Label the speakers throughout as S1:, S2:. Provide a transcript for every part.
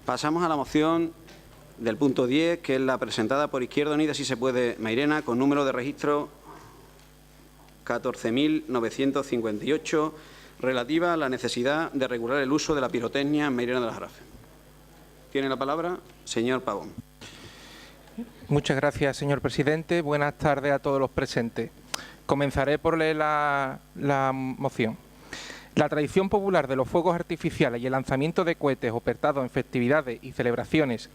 S1: Pasamos a la moción del punto 10, que es la presentada por Izquierda Unida, si se puede, Mairena, con número de registro 14.958, relativa a la necesidad de regular el uso de la pirotecnia en Mairena del Aljarafe. Tiene la palabra señor Pavón.
S2: Muchas gracias, señor presidente. Buenas tardes a todos los presentes. Comenzaré por leer la moción. La tradición popular de los fuegos artificiales y el lanzamiento de cohetes ofertados en festividades y celebraciones,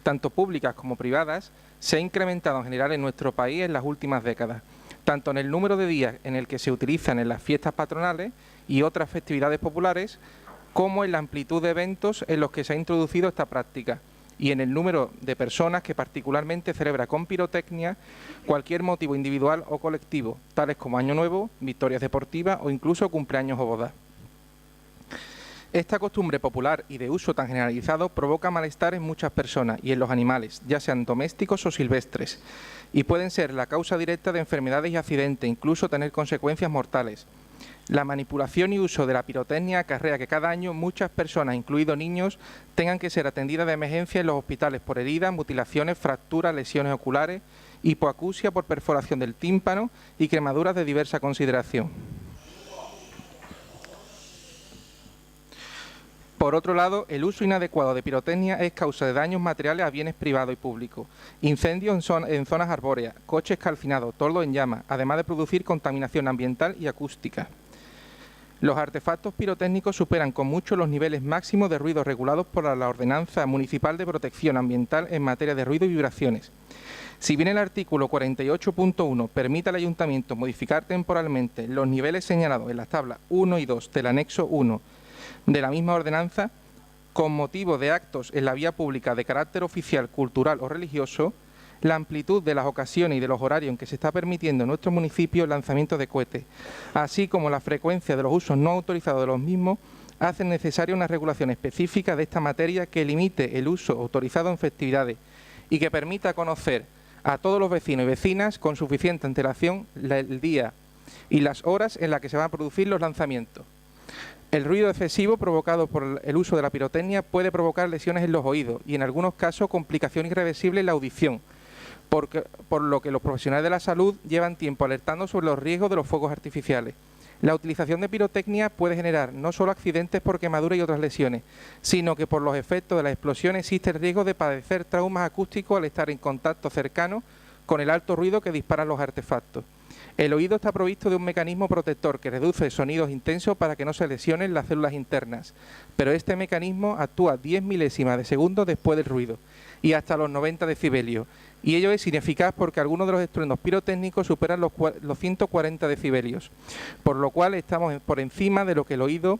S2: tanto públicas como privadas, se ha incrementado en general en nuestro país en las últimas décadas, tanto en el número de días en el que se utilizan en las fiestas patronales y otras festividades populares, como en la amplitud de eventos en los que se ha introducido esta práctica, y en el número de personas que particularmente celebra con pirotecnia cualquier motivo individual o colectivo, tales como Año Nuevo, victorias deportivas o incluso cumpleaños o bodas. Esta costumbre popular y de uso tan generalizado provoca malestar en muchas personas y en los animales, ya sean domésticos o silvestres, y pueden ser la causa directa de enfermedades y accidentes, incluso tener consecuencias mortales. La manipulación y uso de la pirotecnia acarrea que cada año muchas personas, incluidos niños, tengan que ser atendidas de emergencia en los hospitales por heridas, mutilaciones, fracturas, lesiones oculares, hipoacusia por perforación del tímpano y quemaduras de diversa consideración. Por otro lado, el uso inadecuado de pirotecnia es causa de daños materiales a bienes privados y públicos, incendios en zonas arbóreas, coches calcinados, toldos en llamas, además de producir contaminación ambiental y acústica. Los artefactos pirotécnicos superan con mucho los niveles máximos de ruido regulados por la Ordenanza Municipal de Protección Ambiental en materia de ruido y vibraciones. Si bien el artículo 48.1 permite al Ayuntamiento modificar temporalmente los niveles señalados en las tablas 1 y 2 del anexo 1 de la misma ordenanza, con motivo de actos en la vía pública de carácter oficial, cultural o religioso, la amplitud de las ocasiones y de los horarios en que se está permitiendo en nuestro municipio el lanzamiento de cohetes, así como la frecuencia de los usos no autorizados de los mismos, hacen necesaria una regulación específica de esta materia que limite el uso autorizado en festividades y que permita conocer a todos los vecinos y vecinas con suficiente antelación el día y las horas en las que se van a producir los lanzamientos. El ruido excesivo provocado por el uso de la pirotecnia puede provocar lesiones en los oídos y en algunos casos complicación irreversible en la audición, por lo que los profesionales de la salud llevan tiempo alertando sobre los riesgos de los fuegos artificiales. La utilización de pirotecnia puede generar no solo accidentes por quemaduras y otras lesiones, sino que por los efectos de la explosión existe el riesgo de padecer traumas acústicos al estar en contacto cercano con el alto ruido que disparan los artefactos. El oído está provisto de un mecanismo protector que reduce sonidos intensos para que no se lesionen las células internas, pero este mecanismo actúa 10 milésimas de segundo después del ruido y hasta los 90 decibelios, y ello es ineficaz porque algunos de los estruendos pirotécnicos superan los 140 decibelios, por lo cual estamos por encima de lo que el oído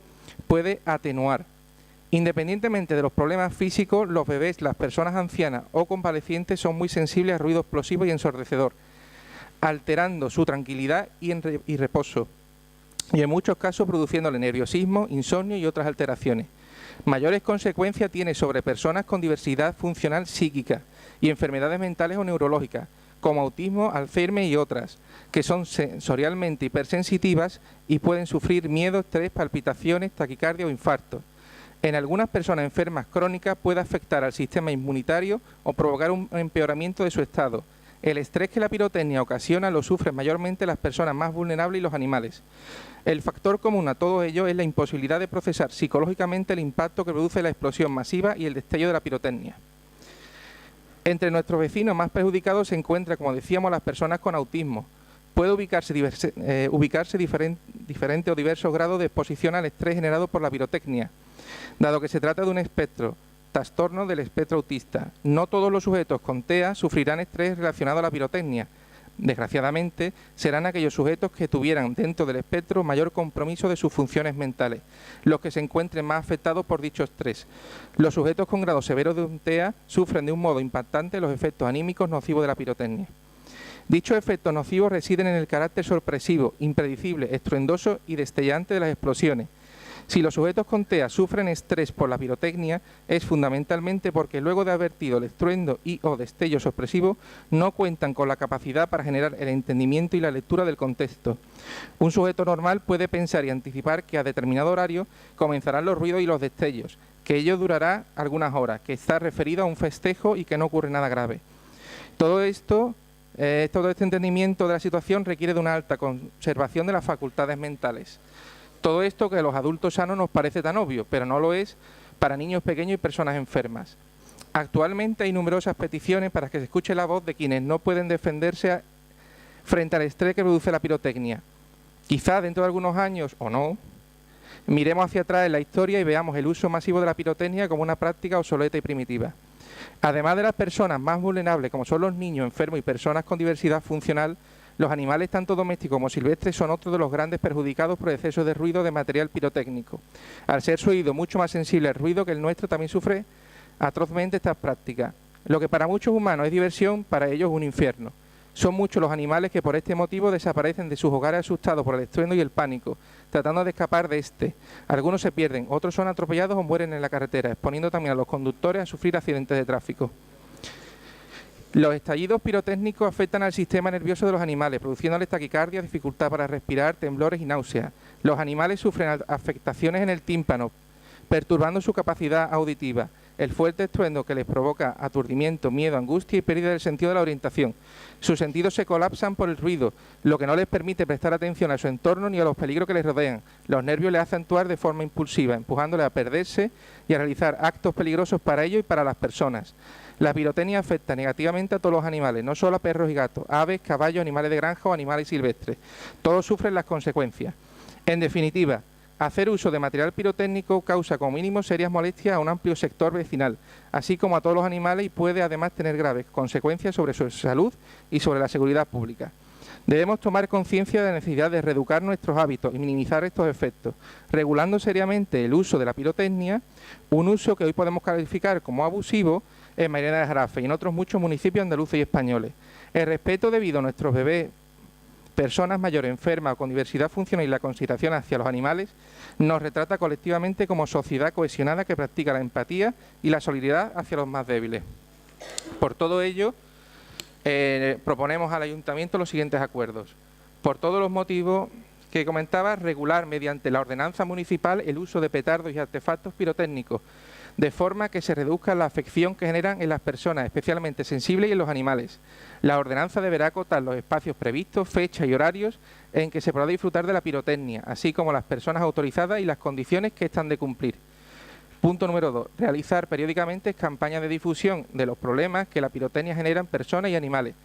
S2: puede atenuar. Independientemente de los problemas físicos, los bebés, las personas ancianas o convalecientes son muy sensibles a ruido explosivo y ensordecedor, alterando su tranquilidad y reposo, y en muchos casos produciéndole nerviosismo, insomnio y otras alteraciones. Mayores consecuencias tiene sobre personas con diversidad funcional psíquica y enfermedades mentales o neurológicas, como autismo, Alzheimer y otras, que son sensorialmente hipersensitivas y pueden sufrir miedo, estrés, palpitaciones, taquicardia o infartos. En algunas personas enfermas crónicas puede afectar al sistema inmunitario o provocar un empeoramiento de su estado. El estrés que la pirotecnia ocasiona lo sufren mayormente las personas más vulnerables y los animales. El factor común a todo ello es la imposibilidad de procesar psicológicamente el impacto que produce la explosión masiva y el destello de la pirotecnia. Entre nuestros vecinos más perjudicados se encuentran, como decíamos, las personas con autismo. Puede ubicarse diferentes o diversos grados de exposición al estrés generado por la pirotecnia, dado que se trata de un espectro, trastorno del espectro autista. No todos los sujetos con TEA sufrirán estrés relacionado a la pirotecnia. Desgraciadamente, serán aquellos sujetos que tuvieran dentro del espectro mayor compromiso de sus funciones mentales, los que se encuentren más afectados por dicho estrés. Los sujetos con grado severo de un TEA sufren de un modo impactante los efectos anímicos nocivos de la pirotecnia. Dichos efectos nocivos residen en el carácter sorpresivo, impredecible, estruendoso y destellante de las explosiones. Si los sujetos con TEA sufren estrés por la pirotecnia, es fundamentalmente porque luego de haber vertido el estruendo y o destello sorpresivo, no cuentan con la capacidad para generar el entendimiento y la lectura del contexto. Un sujeto normal puede pensar y anticipar que a determinado horario comenzarán los ruidos y los destellos, que ello durará algunas horas, que está referido a un festejo y que no ocurre nada grave. Todo este entendimiento de la situación requiere de una alta conservación de las facultades mentales. Todo esto que a los adultos sanos nos parece tan obvio, pero no lo es para niños pequeños y personas enfermas. Actualmente hay numerosas peticiones para que se escuche la voz de quienes no pueden defenderse frente al estrés que produce la pirotecnia. Quizá dentro de algunos años, o no, miremos hacia atrás en la historia y veamos el uso masivo de la pirotecnia como una práctica obsoleta y primitiva. Además de las personas más vulnerables, como son los niños, enfermos y personas con diversidad funcional, los animales tanto domésticos como silvestres son otros de los grandes perjudicados por exceso de ruido de material pirotécnico. Al ser su oído mucho más sensible al ruido que el nuestro, también sufre atrozmente estas prácticas. Lo que para muchos humanos es diversión, para ellos es un infierno. Son muchos los animales que por este motivo desaparecen de sus hogares asustados por el estruendo y el pánico, tratando de escapar de este. Algunos se pierden, otros son atropellados o mueren en la carretera, exponiendo también a los conductores a sufrir accidentes de tráfico. Los estallidos pirotécnicos afectan al sistema nervioso de los animales, produciéndoles taquicardia, dificultad para respirar, temblores y náuseas. Los animales sufren afectaciones en el tímpano, perturbando su capacidad auditiva. El fuerte estruendo que les provoca aturdimiento, miedo, angustia y pérdida del sentido de la orientación. Sus sentidos se colapsan por el ruido, lo que no les permite prestar atención a su entorno ni a los peligros que les rodean. Los nervios les hacen actuar de forma impulsiva, empujándoles a perderse y a realizar actos peligrosos para ellos y para las personas. La pirotecnia afecta negativamente a todos los animales, no solo a perros y gatos, aves, caballos, animales de granja o animales silvestres. Todos sufren las consecuencias. En definitiva, hacer uso de material pirotécnico causa como mínimo serias molestias a un amplio sector vecinal, así como a todos los animales, y puede además tener graves consecuencias sobre su salud y sobre la seguridad pública. Debemos tomar conciencia de la necesidad de reeducar nuestros hábitos y minimizar estos efectos, regulando seriamente el uso de la pirotecnia, un uso que hoy podemos calificar como abusivo en Mairena del Jarafe y en otros muchos municipios andaluces y españoles. El respeto debido a nuestros bebés, personas mayores, enfermas o con diversidad funcional y la consideración hacia los animales nos retrata colectivamente como sociedad cohesionada que practica la empatía y la solidaridad hacia los más débiles. Por todo ello, proponemos al Ayuntamiento los siguientes acuerdos. Por todos los motivos que comentaba, regular mediante la ordenanza municipal el uso de petardos y artefactos pirotécnicos, de forma que se reduzca la afección que generan en las personas, especialmente sensibles, y en los animales. La ordenanza deberá acotar los espacios previstos, fechas y horarios en que se podrá disfrutar de la pirotecnia, así como las personas autorizadas y las condiciones que están de cumplir. Punto número 2. Realizar periódicamente campañas de difusión de los problemas que la pirotecnia genera en personas y animales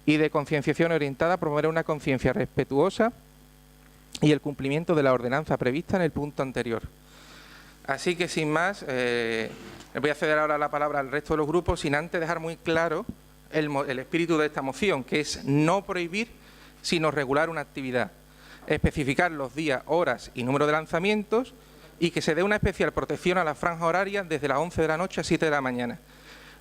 S2: y de concienciación orientada a promover una conciencia respetuosa y el cumplimiento de la ordenanza prevista en el punto anterior. Así que, sin más, le voy a ceder ahora la palabra al resto de los grupos, sin antes dejar muy claro el espíritu de esta moción, que es no prohibir, sino regular una actividad, especificar los días, horas y número de lanzamientos y que se dé una especial protección a la franja horaria desde las 11 de la noche a 7 de la mañana.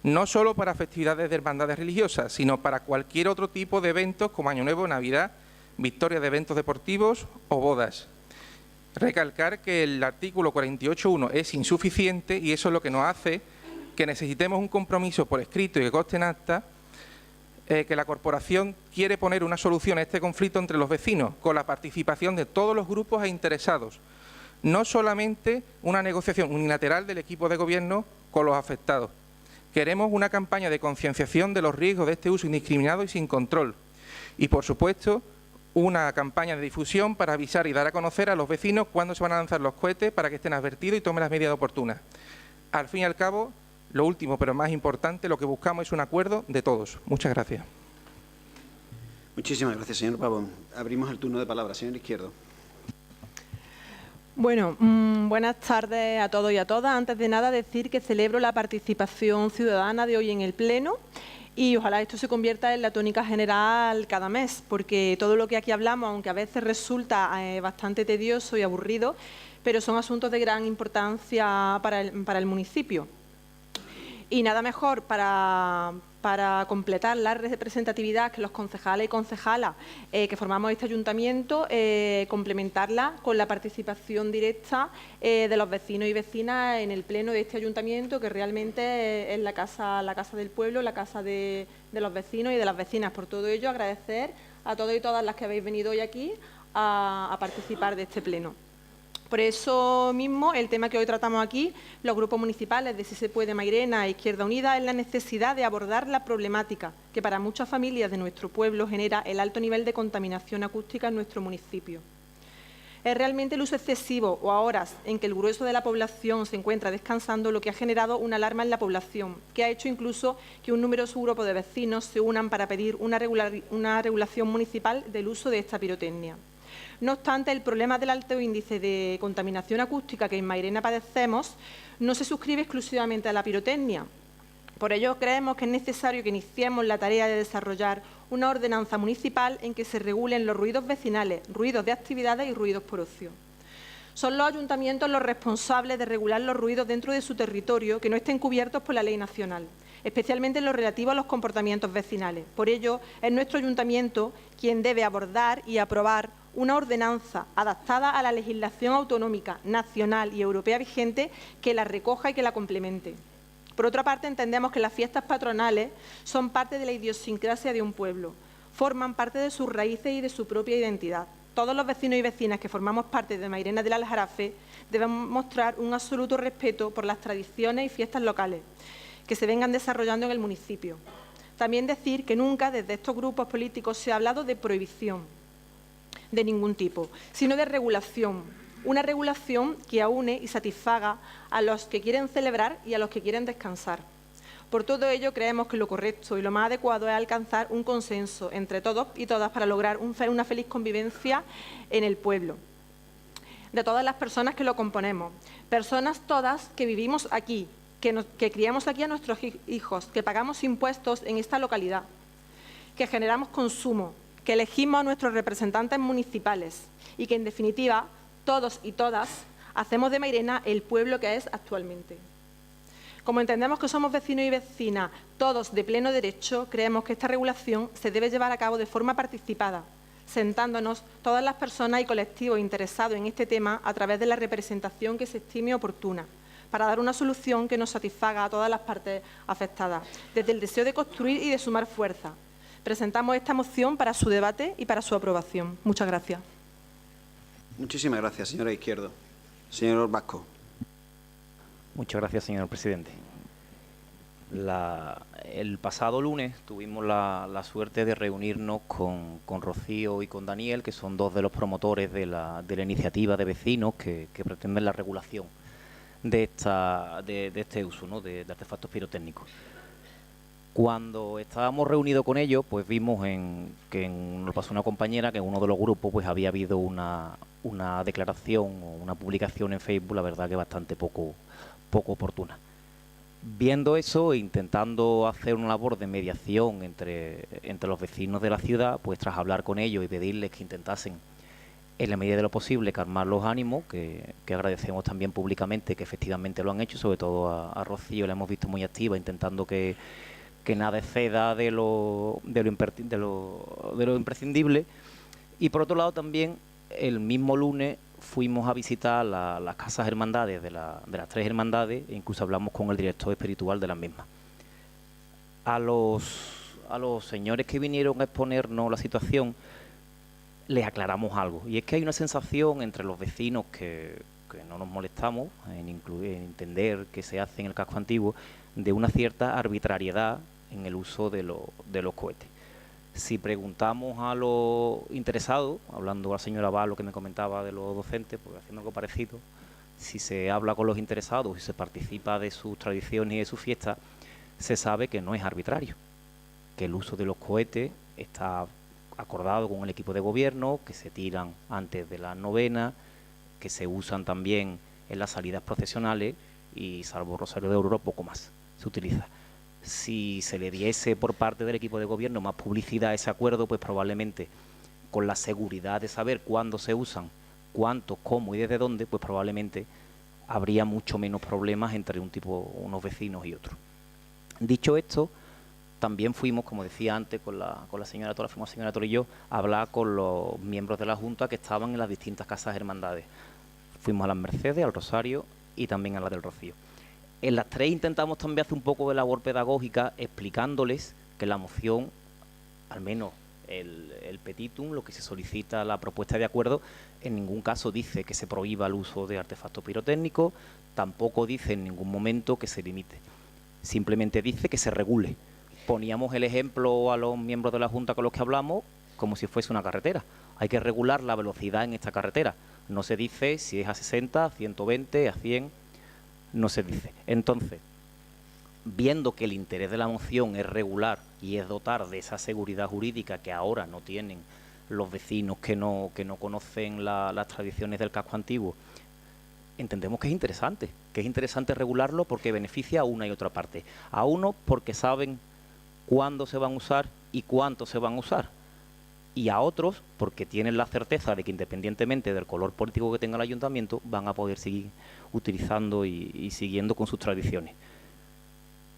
S2: No solo para festividades de hermandades religiosas, sino para cualquier otro tipo de eventos como Año Nuevo, Navidad, victoria de eventos deportivos o bodas. Recalcar que el artículo 48.1 es insuficiente y eso es lo que nos hace que necesitemos un compromiso por escrito y que conste en acta que la corporación quiere poner una solución a este conflicto entre los vecinos con la participación de todos los grupos e interesados, no solamente una negociación unilateral del equipo de gobierno con los afectados. Queremos una campaña de concienciación de los riesgos de este uso indiscriminado y sin control y, por supuesto, una campaña de difusión para avisar y dar a conocer a los vecinos cuándo se van a lanzar los cohetes para que estén advertidos y tomen las medidas oportunas. Al fin y al cabo, lo último pero más importante, lo que buscamos es un acuerdo de todos. Muchas gracias.
S1: Muchísimas gracias, señor Pavón. Abrimos el turno de palabra. Señor Izquierdo.
S3: Bueno, buenas tardes a todos y a todas. Antes de nada, decir que celebro la participación ciudadana de hoy en el Pleno y ojalá esto se convierta en la tónica general cada mes, porque todo lo que aquí hablamos, aunque a veces resulta bastante tedioso y aburrido, pero son asuntos de gran importancia para el municipio. Y nada mejor para completar la representatividad que los concejales y concejalas que formamos este ayuntamiento, complementarla con la participación directa de los vecinos y vecinas en el pleno de este ayuntamiento, que realmente es la casa del pueblo, la casa de los vecinos y de las vecinas. Por todo ello, agradecer a todos y todas las que habéis venido hoy aquí a participar de este pleno. Por eso mismo, el tema que hoy tratamos aquí, los grupos municipales de Si se puede, Mairena e Izquierda Unida, es la necesidad de abordar la problemática que para muchas familias de nuestro pueblo genera el alto nivel de contaminación acústica en nuestro municipio. Es realmente el uso excesivo o a horas en que el grueso de la población se encuentra descansando lo que ha generado una alarma en la población, que ha hecho incluso que un numeroso grupo de vecinos se unan para pedir una regulación municipal del uso de esta pirotecnia. No obstante, el problema del alto índice de contaminación acústica que en Mairena padecemos no se suscribe exclusivamente a la pirotecnia. Por ello, creemos que es necesario que iniciemos la tarea de desarrollar una ordenanza municipal en que se regulen los ruidos vecinales, ruidos de actividades y ruidos por ocio. Son los ayuntamientos los responsables de regular los ruidos dentro de su territorio que no estén cubiertos por la ley nacional, especialmente en lo relativo a los comportamientos vecinales. Por ello, es nuestro ayuntamiento quien debe abordar y aprobar una ordenanza adaptada a la legislación autonómica, nacional y europea vigente que la recoja y que la complemente. Por otra parte, entendemos que las fiestas patronales son parte de la idiosincrasia de un pueblo, forman parte de sus raíces y de su propia identidad. Todos los vecinos y vecinas que formamos parte de Mairena del Aljarafe debemos mostrar un absoluto respeto por las tradiciones y fiestas locales que se vengan desarrollando en el municipio. También decir que nunca desde estos grupos políticos se ha hablado de prohibición de ningún tipo, sino de regulación. Una regulación que aúne y satisfaga a los que quieren celebrar y a los que quieren descansar. Por todo ello, creemos que lo correcto y lo más adecuado es alcanzar un consenso entre todos y todas para lograr una feliz convivencia en el pueblo, de todas las personas que lo componemos. Personas todas que vivimos aquí, que criamos aquí a nuestros hijos, que pagamos impuestos en esta localidad, que generamos consumo, que elegimos a nuestros representantes municipales y que, en definitiva, todos y todas hacemos de Mairena el pueblo que es actualmente. Como entendemos que somos vecinos y vecinas, todos de pleno derecho, creemos que esta regulación se debe llevar a cabo de forma participada, sentándonos todas las personas y colectivos interesados en este tema a través de la representación que se estime oportuna, para dar una solución que nos satisfaga a todas las partes afectadas, desde el deseo de construir y de sumar fuerza. Presentamos esta moción para su debate y para su aprobación. Muchas gracias.
S1: Muchísimas gracias, señora Izquierdo. Señor Vasco.
S4: Muchas gracias, señor presidente. El pasado lunes tuvimos la suerte de reunirnos con Rocío y con Daniel, que son dos de los promotores de la iniciativa de vecinos que pretenden la regulación de este uso, ¿no?, de artefactos pirotécnicos. Cuando estábamos reunidos con ellos, pues vimos que nos pasó una compañera que en uno de los grupos pues había habido una declaración o una publicación en Facebook, la verdad que bastante poco oportuna. Viendo eso e intentando hacer una labor de mediación entre los vecinos de la ciudad, pues tras hablar con ellos y pedirles que intentasen, en la medida de lo posible, calmar los ánimos, que agradecemos también públicamente que efectivamente lo han hecho, sobre todo a Rocío la hemos visto muy activa, intentando que nada exceda de lo imprescindible. Y por otro lado también, el mismo lunes fuimos a visitar las casas hermandades de las tres hermandades e incluso hablamos con el director espiritual de las mismas. A los señores que vinieron a exponernos la situación les aclaramos algo, y es que hay una sensación entre los vecinos que no nos molestamos en entender que se hace en el casco antiguo, de una cierta arbitrariedad en el uso de los cohetes. Si preguntamos a los interesados, hablando a la señora Val, lo que me comentaba de los docentes, pues haciendo algo parecido, si se habla con los interesados y se participa de sus tradiciones y de sus fiestas, se sabe que no es arbitrario, que el uso de los cohetes está acordado con el equipo de gobierno, que se tiran antes de las novenas, que se usan también en las salidas procesionales y, salvo Rosario de Oro, poco más se utiliza. Si se le diese por parte del equipo de gobierno más publicidad a ese acuerdo, pues probablemente con la seguridad de saber cuándo se usan, cuánto, cómo y desde dónde, pues probablemente habría mucho menos problemas entre unos vecinos y otros. Dicho esto, también fuimos, como decía antes, con la señora Tora, fuimos la señora Tora y yo, a hablar con los miembros de la Junta que estaban en las distintas casas hermandades. Fuimos a las Mercedes, al Rosario y también a la del Rocío. En las tres intentamos también hacer un poco de labor pedagógica explicándoles que la moción, al menos el petitum, lo que se solicita, la propuesta de acuerdo, en ningún caso dice que se prohíba el uso de artefactos pirotécnicos, tampoco dice en ningún momento que se limite, simplemente dice que se regule. Poníamos el ejemplo a los miembros de la Junta con los que hablamos como si fuese una carretera. Hay que regular la velocidad en esta carretera. No se dice si es a 60, a 120, a 100, no se dice. Entonces, viendo que el interés de la moción es regular y es dotar de esa seguridad jurídica que ahora no tienen los vecinos que no conocen las tradiciones del casco antiguo, entendemos que es interesante regularlo porque beneficia a una y otra parte. A uno porque saben cuándo se van a usar y cuánto se van a usar, y a otros porque tienen la certeza de que independientemente del color político que tenga el ayuntamiento van a poder seguir utilizando y siguiendo con sus tradiciones.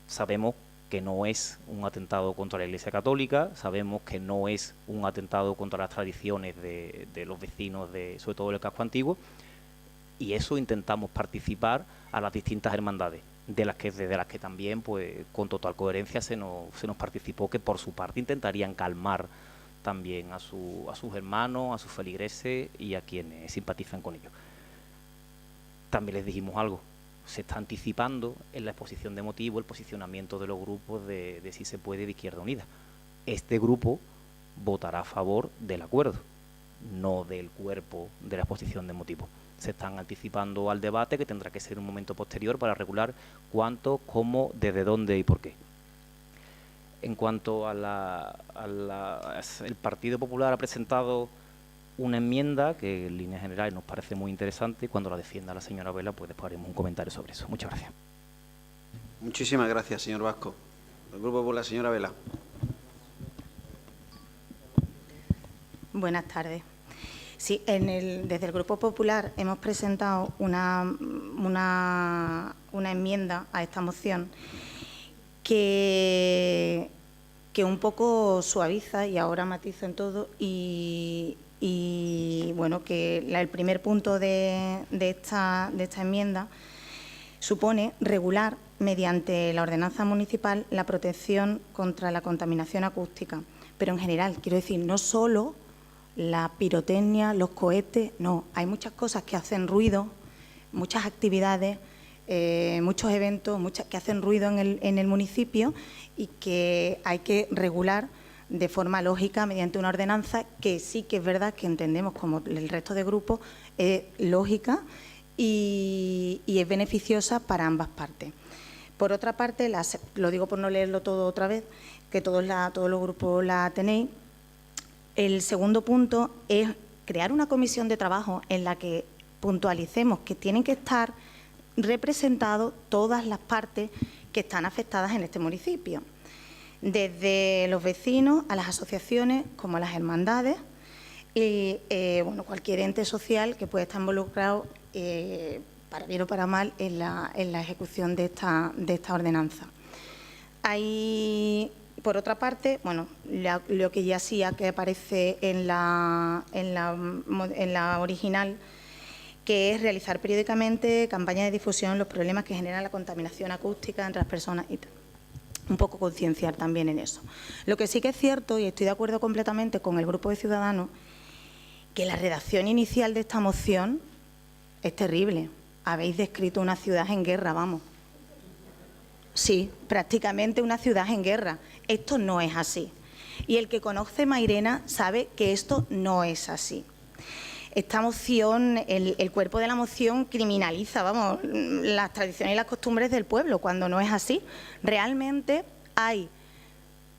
S4: Sabemos que no es un atentado contra la Iglesia Católica, sabemos que no es un atentado contra las tradiciones de los vecinos, sobre todo del casco antiguo, y eso intentamos participar a las distintas hermandades, desde las que también, pues, con total coherencia se nos participó que por su parte intentarían calmar también a sus hermanos, a sus feligreses y a quienes simpatizan con ellos. También les dijimos algo, se está anticipando en la exposición de motivos el posicionamiento de los grupos de Si se puede de Izquierda Unida. Este grupo votará a favor del acuerdo, no del cuerpo de la exposición de motivos. Se están anticipando al debate que tendrá que ser un momento posterior para regular cuánto, cómo, desde dónde y por qué. En cuanto el Partido Popular ha presentado una enmienda que en líneas generales nos parece muy interesante. Cuando la defienda la señora Vela, pues después haremos un comentario sobre eso. Muchas gracias.
S1: Muchísimas gracias, señor Vasco. El Grupo Popular, la señora Vela.
S5: Buenas tardes. Sí, desde el Grupo Popular hemos presentado una enmienda a esta moción que un poco suaviza y ahora matiza en todo y bueno, que el primer punto de esta enmienda supone regular mediante la ordenanza municipal la protección contra la contaminación acústica, pero en general, quiero decir, no solo la pirotecnia, los cohetes, no, hay muchas cosas que hacen ruido, muchas actividades, muchos eventos que hacen ruido en el municipio y que hay que regular de forma lógica mediante una ordenanza que sí que es verdad que entendemos como el resto de grupos es lógica y es beneficiosa para ambas partes. Por otra parte, lo digo por no leerlo todo otra vez, que todos los grupos la tenéis. El segundo punto es crear una comisión de trabajo en la que puntualicemos que tienen que estar representados todas las partes que están afectadas en este municipio, desde los vecinos a las asociaciones como a las hermandades y bueno, cualquier ente social que pueda estar involucrado para bien o para mal en la ejecución de esta ordenanza. Hay, por otra parte, bueno, lo que ya sí que aparece en la original, que es realizar periódicamente campañas de difusión de los problemas que generan la contaminación acústica entre las personas y tal. Un poco concienciar también en eso. Lo que sí que es cierto, y estoy de acuerdo completamente con el grupo de Ciudadanos, que la redacción inicial de esta moción es terrible. Habéis descrito una ciudad en guerra, vamos. Sí, prácticamente una ciudad en guerra. Esto no es así. Y el que conoce Mairena sabe que esto no es así. Esta moción, el cuerpo de la moción criminaliza, vamos, las tradiciones y las costumbres del pueblo, cuando no es así. Realmente hay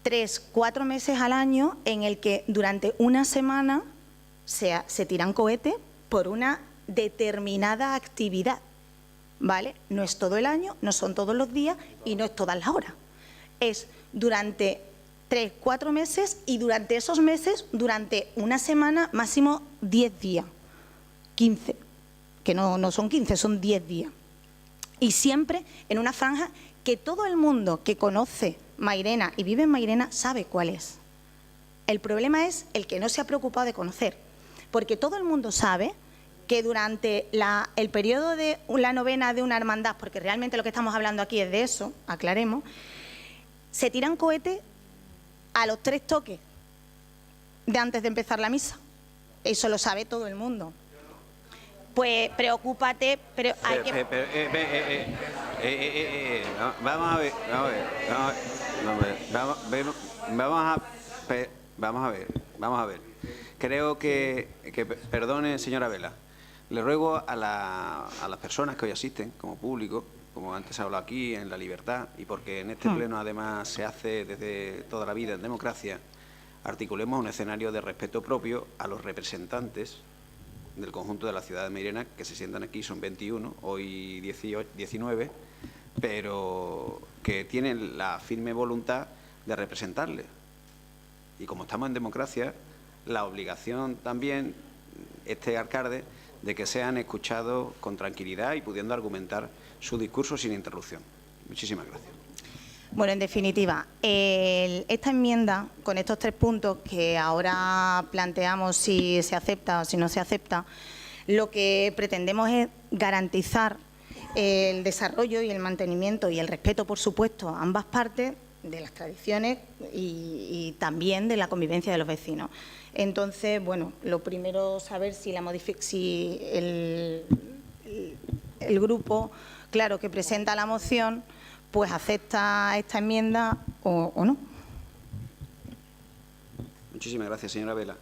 S5: 3-4 meses al año en el que durante una semana se tiran cohetes por una determinada actividad, ¿vale? No es todo el año, no son todos los días y no es todas las horas. Es durante 3-4 meses y durante esos meses, durante una semana, máximo 10 días, 15, que no son 15, son 10 días. Y siempre en una franja que todo el mundo que conoce Mairena y vive en Mairena sabe cuál es. El problema es el que no se ha preocupado de conocer, porque todo el mundo sabe que durante el periodo de la novena de una hermandad, porque realmente lo que estamos hablando aquí es de eso, aclaremos, se tiran cohetes a los 3 toques. de antes de empezar la misa. Eso lo sabe todo el mundo. Pues preocúpate, pero hay que...
S1: Vamos a ver. Creo que perdone, señora Vela, le ruego a las personas que hoy asisten como público, como antes se ha hablado aquí, en la libertad, y porque en este pleno además se hace desde toda la vida en democracia, articulemos un escenario de respeto propio a los representantes del conjunto de la ciudad de Mairena, que se sientan aquí, son 21, hoy 19, pero que tienen la firme voluntad de representarles. Y como estamos en democracia, la obligación también, este alcalde, de que sean escuchados con tranquilidad y pudiendo argumentar su discurso sin interrupción. Muchísimas gracias.
S5: Bueno, en definitiva, esta enmienda, con estos 3 puntos que ahora planteamos si se acepta o si no se acepta, lo que pretendemos es garantizar el desarrollo y el mantenimiento y el respeto, por supuesto, a ambas partes de las tradiciones y también de la convivencia de los vecinos. Entonces, bueno, lo primero saber si el grupo, claro, que presenta la moción, pues acepta esta enmienda o no.
S1: Muchísimas gracias, señora Vela.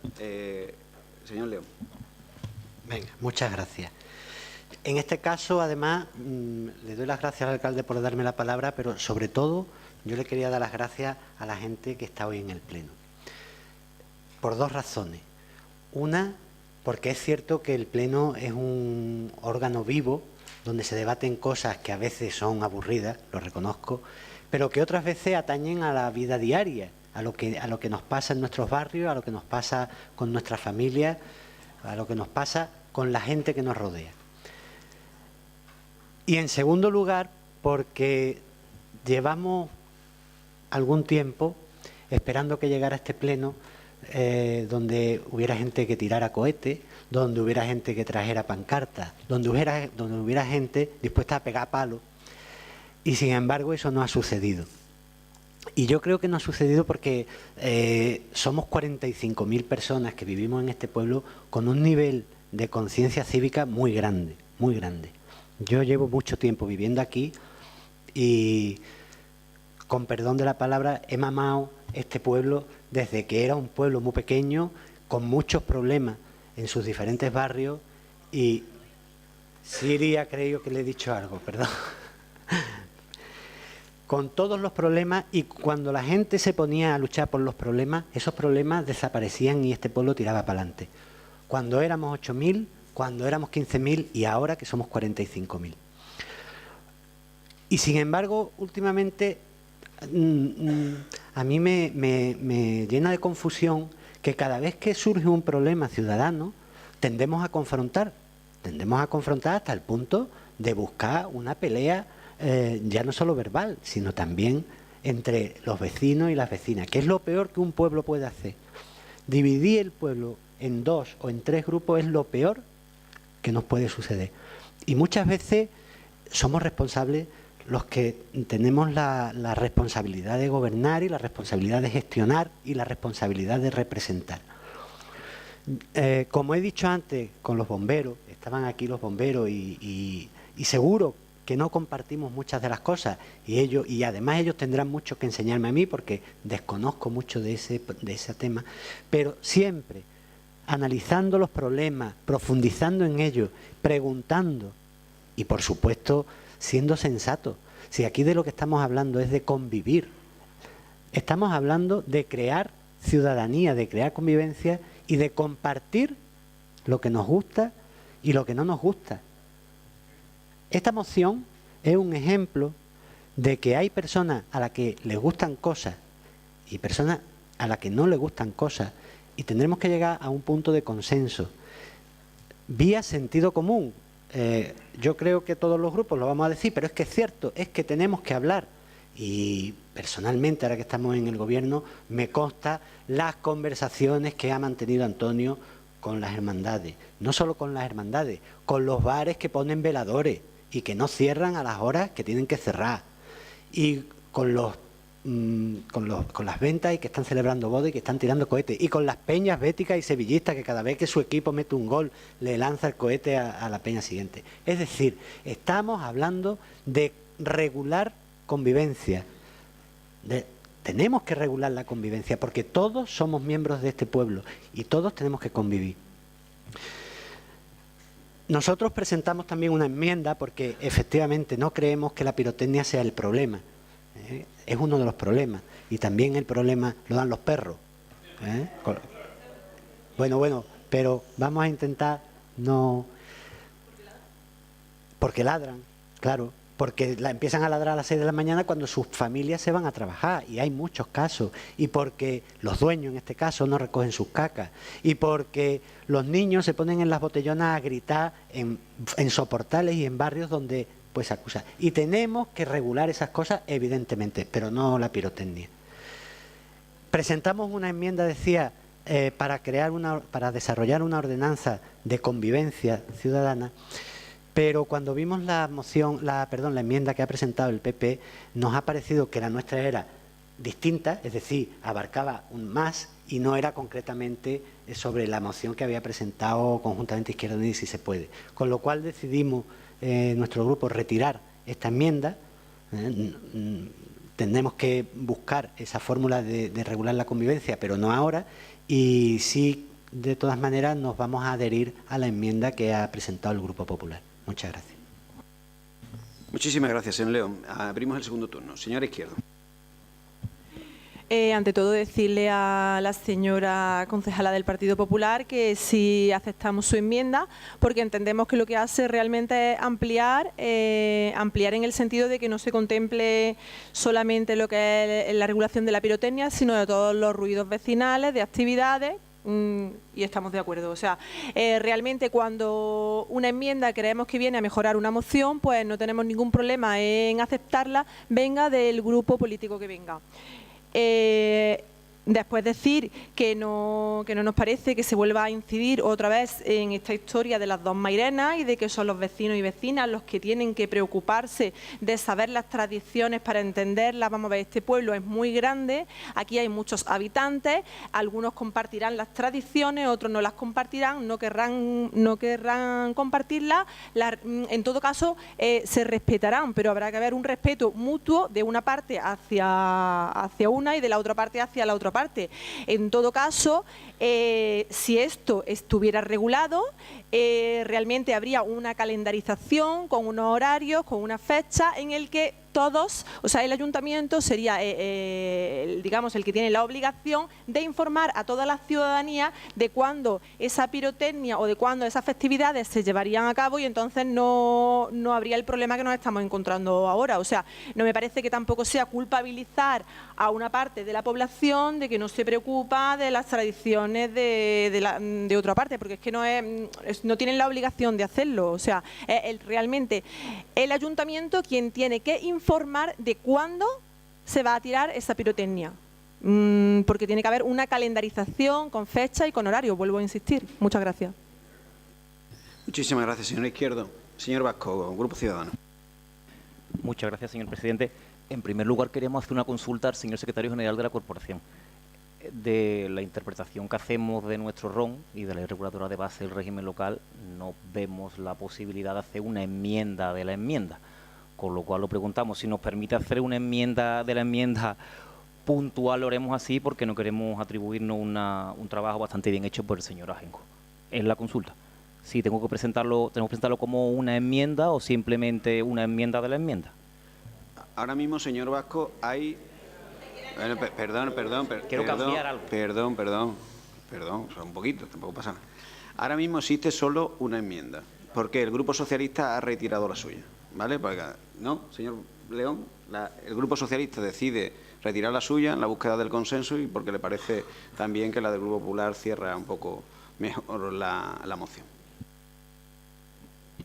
S1: Señor León.
S6: Venga, muchas gracias. En este caso, además, le doy las gracias al alcalde por darme la palabra, pero sobre todo yo le quería dar las gracias a la gente que está hoy en el Pleno. Por 2 razones. Una, porque es cierto que el Pleno es un órgano vivo, donde se debaten cosas que a veces son aburridas, lo reconozco, pero que otras veces atañen a la vida diaria, a lo que nos pasa en nuestros barrios, a lo que nos pasa con nuestras familias, a lo que nos pasa con la gente que nos rodea. Y en segundo lugar, porque llevamos algún tiempo esperando que llegara este pleno donde hubiera gente que tirara cohetes, donde hubiera gente que trajera pancartas, donde hubiera gente dispuesta a pegar palos, y sin embargo eso no ha sucedido. Y yo creo que no ha sucedido porque somos 45.000 personas que vivimos en este pueblo con un nivel de conciencia cívica muy grande, muy grande. Yo llevo mucho tiempo viviendo aquí y, con perdón de la palabra, he mamado este pueblo desde que era un pueblo muy pequeño, con muchos problemas en sus diferentes barrios. Y Siria, creo que le he dicho algo, perdón. Con todos los problemas, y cuando la gente se ponía a luchar por los problemas, esos problemas desaparecían y este pueblo tiraba para adelante. Cuando éramos 8.000, cuando éramos 15.000 y ahora que somos 45.000. Y sin embargo, últimamente a mí me llena de confusión que cada vez que surge un problema ciudadano tendemos a confrontar hasta el punto de buscar una pelea ya no solo verbal, sino también entre los vecinos y las vecinas, que es lo peor que un pueblo puede hacer. Dividir el pueblo en 2 o en 3 grupos es lo peor que nos puede suceder. Y muchas veces somos responsables los que tenemos la responsabilidad de gobernar y la responsabilidad de gestionar y la responsabilidad de representar. Como he dicho antes con los bomberos, estaban aquí los bomberos y seguro que no compartimos muchas de las cosas y además ellos tendrán mucho que enseñarme a mí porque desconozco mucho de ese tema, pero siempre analizando los problemas, profundizando en ellos, preguntando y por supuesto siendo sensatos. Si aquí de lo que estamos hablando es de convivir, estamos hablando de crear ciudadanía, de crear convivencia y de compartir lo que nos gusta y lo que no nos gusta. Esta moción es un ejemplo de que hay personas a las que les gustan cosas y personas a las que no les gustan cosas y tendremos que llegar a un punto de consenso. Vía sentido común. Yo creo que todos los grupos lo vamos a decir, pero es que es cierto, es que tenemos que hablar. Y personalmente, ahora que estamos en el gobierno, me consta las conversaciones que ha mantenido Antonio con las hermandades. No solo con las hermandades, con los bares que ponen veladores y que no cierran a las horas que tienen que cerrar. Y con los con las ventas y que están celebrando bodas y que están tirando cohetes, y con las peñas béticas y sevillistas que cada vez que su equipo mete un gol le lanza el cohete a la peña siguiente. Es decir, estamos hablando de regular convivencia. Tenemos que regular la convivencia porque todos somos miembros de este pueblo y todos tenemos que convivir. Nosotros presentamos también una enmienda porque efectivamente no creemos que la pirotecnia sea el problema. Es uno de los problemas. Y también el problema lo dan los perros. Bueno, pero vamos a intentar no... Porque ladran, claro. Porque empiezan a ladrar a las 6 de la mañana cuando sus familias se van a trabajar, y hay muchos casos, y porque los dueños en este caso no recogen sus cacas, y porque los niños se ponen en las botellonas a gritar en soportales y en barrios donde pues se acusa. Y tenemos que regular esas cosas evidentemente, pero no la pirotecnia. Presentamos una enmienda, decía, para desarrollar una ordenanza de convivencia ciudadana. Pero cuando vimos la enmienda que ha presentado el PP, nos ha parecido que la nuestra era distinta, es decir, abarcaba un más y no era concretamente sobre la moción que había presentado conjuntamente Izquierda Unida y Si Se Puede. Con lo cual decidimos nuestro grupo retirar esta enmienda. Tenemos que buscar esa fórmula de regular la convivencia, pero no ahora, y sí, de todas maneras, nos vamos a adherir a la enmienda que ha presentado el Grupo Popular. Muchas gracias.
S1: Muchísimas gracias, señor León. Abrimos el segundo turno. Señora Izquierdo.
S3: Ante todo, decirle a la señora concejala del Partido Popular que sí aceptamos su enmienda, porque entendemos que lo que hace realmente es ampliar en el sentido de que no se contemple solamente lo que es la regulación de la pirotecnia, sino de todos los ruidos vecinales, de actividades. Y estamos de acuerdo. O sea, realmente cuando una enmienda creemos que viene a mejorar una moción, pues no tenemos ningún problema en aceptarla, venga del grupo político que venga. Después decir que no nos parece que se vuelva a incidir otra vez en esta historia de las dos Mairenas y de que son los vecinos y vecinas los que tienen que preocuparse de saber las tradiciones para entenderlas. Vamos a ver, este pueblo es muy grande, aquí hay muchos habitantes, algunos compartirán las tradiciones, otros no las compartirán, no querrán compartirlas, en todo caso se respetarán, pero habrá que haber un respeto mutuo de una parte hacia una y de la otra parte hacia la otra parte. En todo caso, si esto estuviera regulado, realmente habría una calendarización con unos horarios, con una fecha en el que todos, o sea, el ayuntamiento sería, digamos, el que tiene la obligación de informar a toda la ciudadanía de cuándo esa pirotecnia o de cuándo esas festividades se llevarían a cabo, y entonces no habría el problema que nos estamos encontrando ahora. O sea, no me parece que tampoco sea culpabilizar a una parte de la población de que no se preocupa de las tradiciones de otra parte, porque es que no tienen la obligación de hacerlo. O sea, es realmente el ayuntamiento quien tiene que informar de cuándo se va a tirar esa pirotecnia, porque tiene que haber una calendarización con fecha y con horario, vuelvo a insistir. Muchas gracias.
S1: Muchísimas gracias, señor Izquierdo. Señor Vasco, Grupo Ciudadano.
S4: Muchas gracias, señor presidente. En primer lugar, queríamos hacer una consulta al señor secretario general de la Corporación. De la interpretación que hacemos de nuestro RON y de la ley reguladora de base del régimen local, no vemos la posibilidad de hacer una enmienda de la enmienda. Con lo cual lo preguntamos, si nos permite hacer una enmienda de la enmienda puntual, lo haremos así, porque no queremos atribuirnos un trabajo bastante bien hecho por el señor Ajenjo en la consulta. Si tengo que presentarlo como una enmienda o simplemente una enmienda de la enmienda.
S1: Ahora mismo, señor Vasco, hay... Bueno, perdón.
S4: Quiero cambiar algo.
S1: Perdón, un poquito, tampoco pasa nada. Ahora mismo existe solo una enmienda, porque el Grupo Socialista ha retirado la suya, ¿vale? Porque, ¿no, señor León? El Grupo Socialista decide retirar la suya en la búsqueda del consenso y porque le parece también que la del Grupo Popular cierra un poco mejor la moción.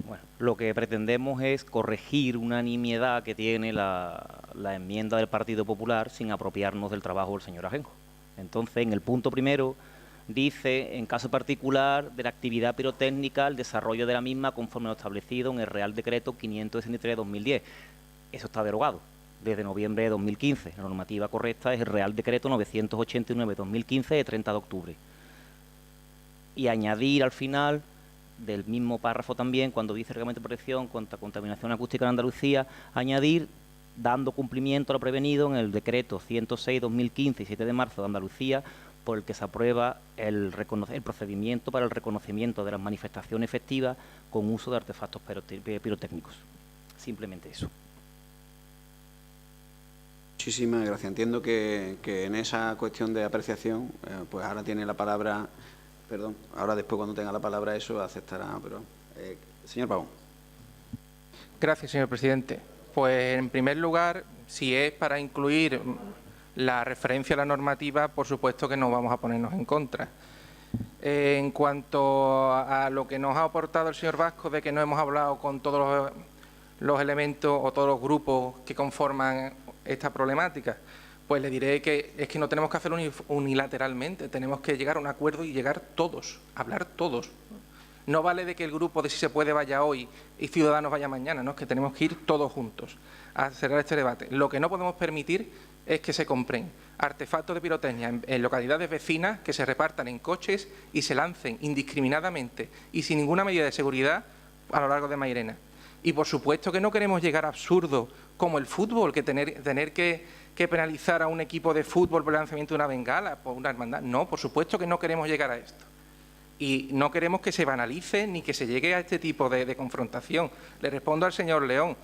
S4: Bueno, lo que pretendemos es corregir una nimiedad que tiene la enmienda del Partido Popular sin apropiarnos del trabajo del señor Ajenjo. Entonces, en el punto primero dice, en caso particular de la actividad pirotécnica, el desarrollo de la misma conforme lo establecido en el Real Decreto 563 de 2010. Eso está derogado. desde noviembre de 2015. La normativa correcta es el Real Decreto 989/2015 de 30 de octubre. Y añadir al final del mismo párrafo también, cuando dice Reglamento de Protección contra Contaminación Acústica en Andalucía, añadir, dando cumplimiento a lo prevenido en el Decreto 106/2015 y 7 de marzo de Andalucía, por el que se aprueba el procedimiento para el reconocimiento de las manifestaciones festivas con uso de artefactos pirotécnicos. Simplemente eso.
S1: Muchísimas gracias. Entiendo que en esa cuestión de apreciación, pues ahora tiene la palabra, perdón, ahora después cuando tenga la palabra eso aceptará, pero señor Pavón.
S2: Gracias, señor presidente. Pues en primer lugar, si es para incluir la referencia a la normativa, por supuesto que no vamos a ponernos en contra. En cuanto a lo que nos ha aportado el señor Vasco de que no hemos hablado con todos los elementos o todos los grupos que conforman esta problemática, pues le diré que es que no tenemos que hacerlo unilateralmente, tenemos que llegar a un acuerdo y llegar todos, hablar todos. No vale de que el grupo de Si se puede vaya hoy y Ciudadanos vaya mañana, no, es que tenemos que ir todos juntos a cerrar este debate. Lo que no podemos permitir es que se compren artefactos de pirotecnia en localidades vecinas, que se repartan en coches y se lancen indiscriminadamente y sin ninguna medida de seguridad a lo largo de Mairena. Y por supuesto que no queremos llegar a absurdos como el fútbol, que tener que penalizar a un equipo de fútbol por el lanzamiento de una bengala, por una hermandad. No, por supuesto que no queremos llegar a esto. Y no queremos que se banalice ni que se llegue a este tipo de confrontación. Le respondo al señor León.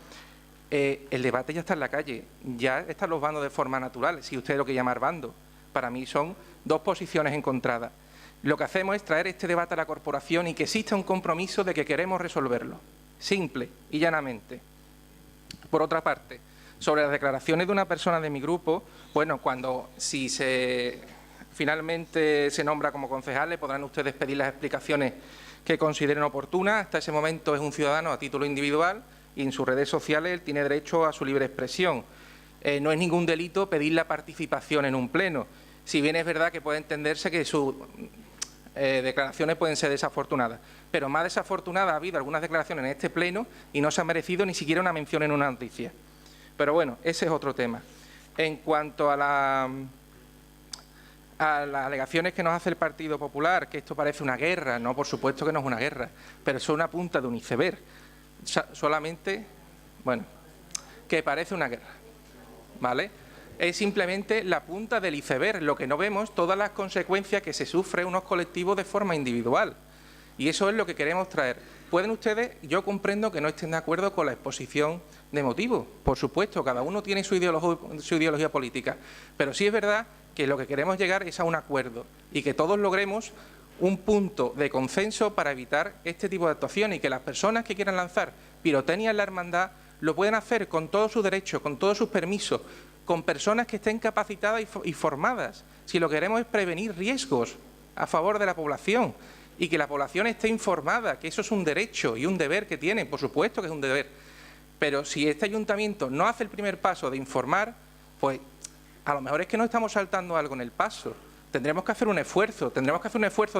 S2: El debate ya está en la calle, ya están los bandos de forma natural, si usted lo que llamar bando. Para mí son dos posiciones encontradas. Lo que hacemos es traer este debate a la corporación y que exista un compromiso de que queremos resolverlo, simple y llanamente. Por otra parte, sobre las declaraciones de una persona de mi grupo, bueno, si finalmente se nombra como concejal, le podrán ustedes pedir las explicaciones que consideren oportunas. Hasta ese momento es un ciudadano a título individual y en sus redes sociales él tiene derecho a su libre expresión. No es ningún delito pedir la participación en un pleno, si bien es verdad que puede entenderse que sus declaraciones pueden ser desafortunadas, pero más desafortunadas ha habido algunas declaraciones en este pleno y no se ha merecido ni siquiera una mención en una noticia. Pero bueno, ese es otro tema. En cuanto a las alegaciones que nos hace el Partido Popular, que esto parece una guerra, no, por supuesto que no es una guerra, pero eso es una punta de un iceberg. Solamente, bueno, que parece una guerra, ¿vale? Es simplemente la punta del iceberg, lo que no vemos, todas las consecuencias que se sufren unos colectivos de forma individual. Y eso es lo que queremos traer. Pueden ustedes, yo comprendo que no estén de acuerdo con la exposición de motivos, por supuesto, cada uno tiene su ideología política, pero sí es verdad que lo que queremos llegar es a un acuerdo y que todos logremos un punto de consenso para evitar este tipo de actuaciones y que las personas que quieran lanzar pirotecnia en la hermandad lo puedan hacer con todos sus derechos, con todos sus permisos, con personas que estén capacitadas y formadas. Si lo que queremos es prevenir riesgos a favor de la población y que la población esté informada, que eso es un derecho y un deber que tiene, por supuesto que es un deber. Pero si este ayuntamiento no hace el primer paso de informar, pues a lo mejor es que no estamos saltando algo en el paso. Tendremos que hacer un esfuerzo,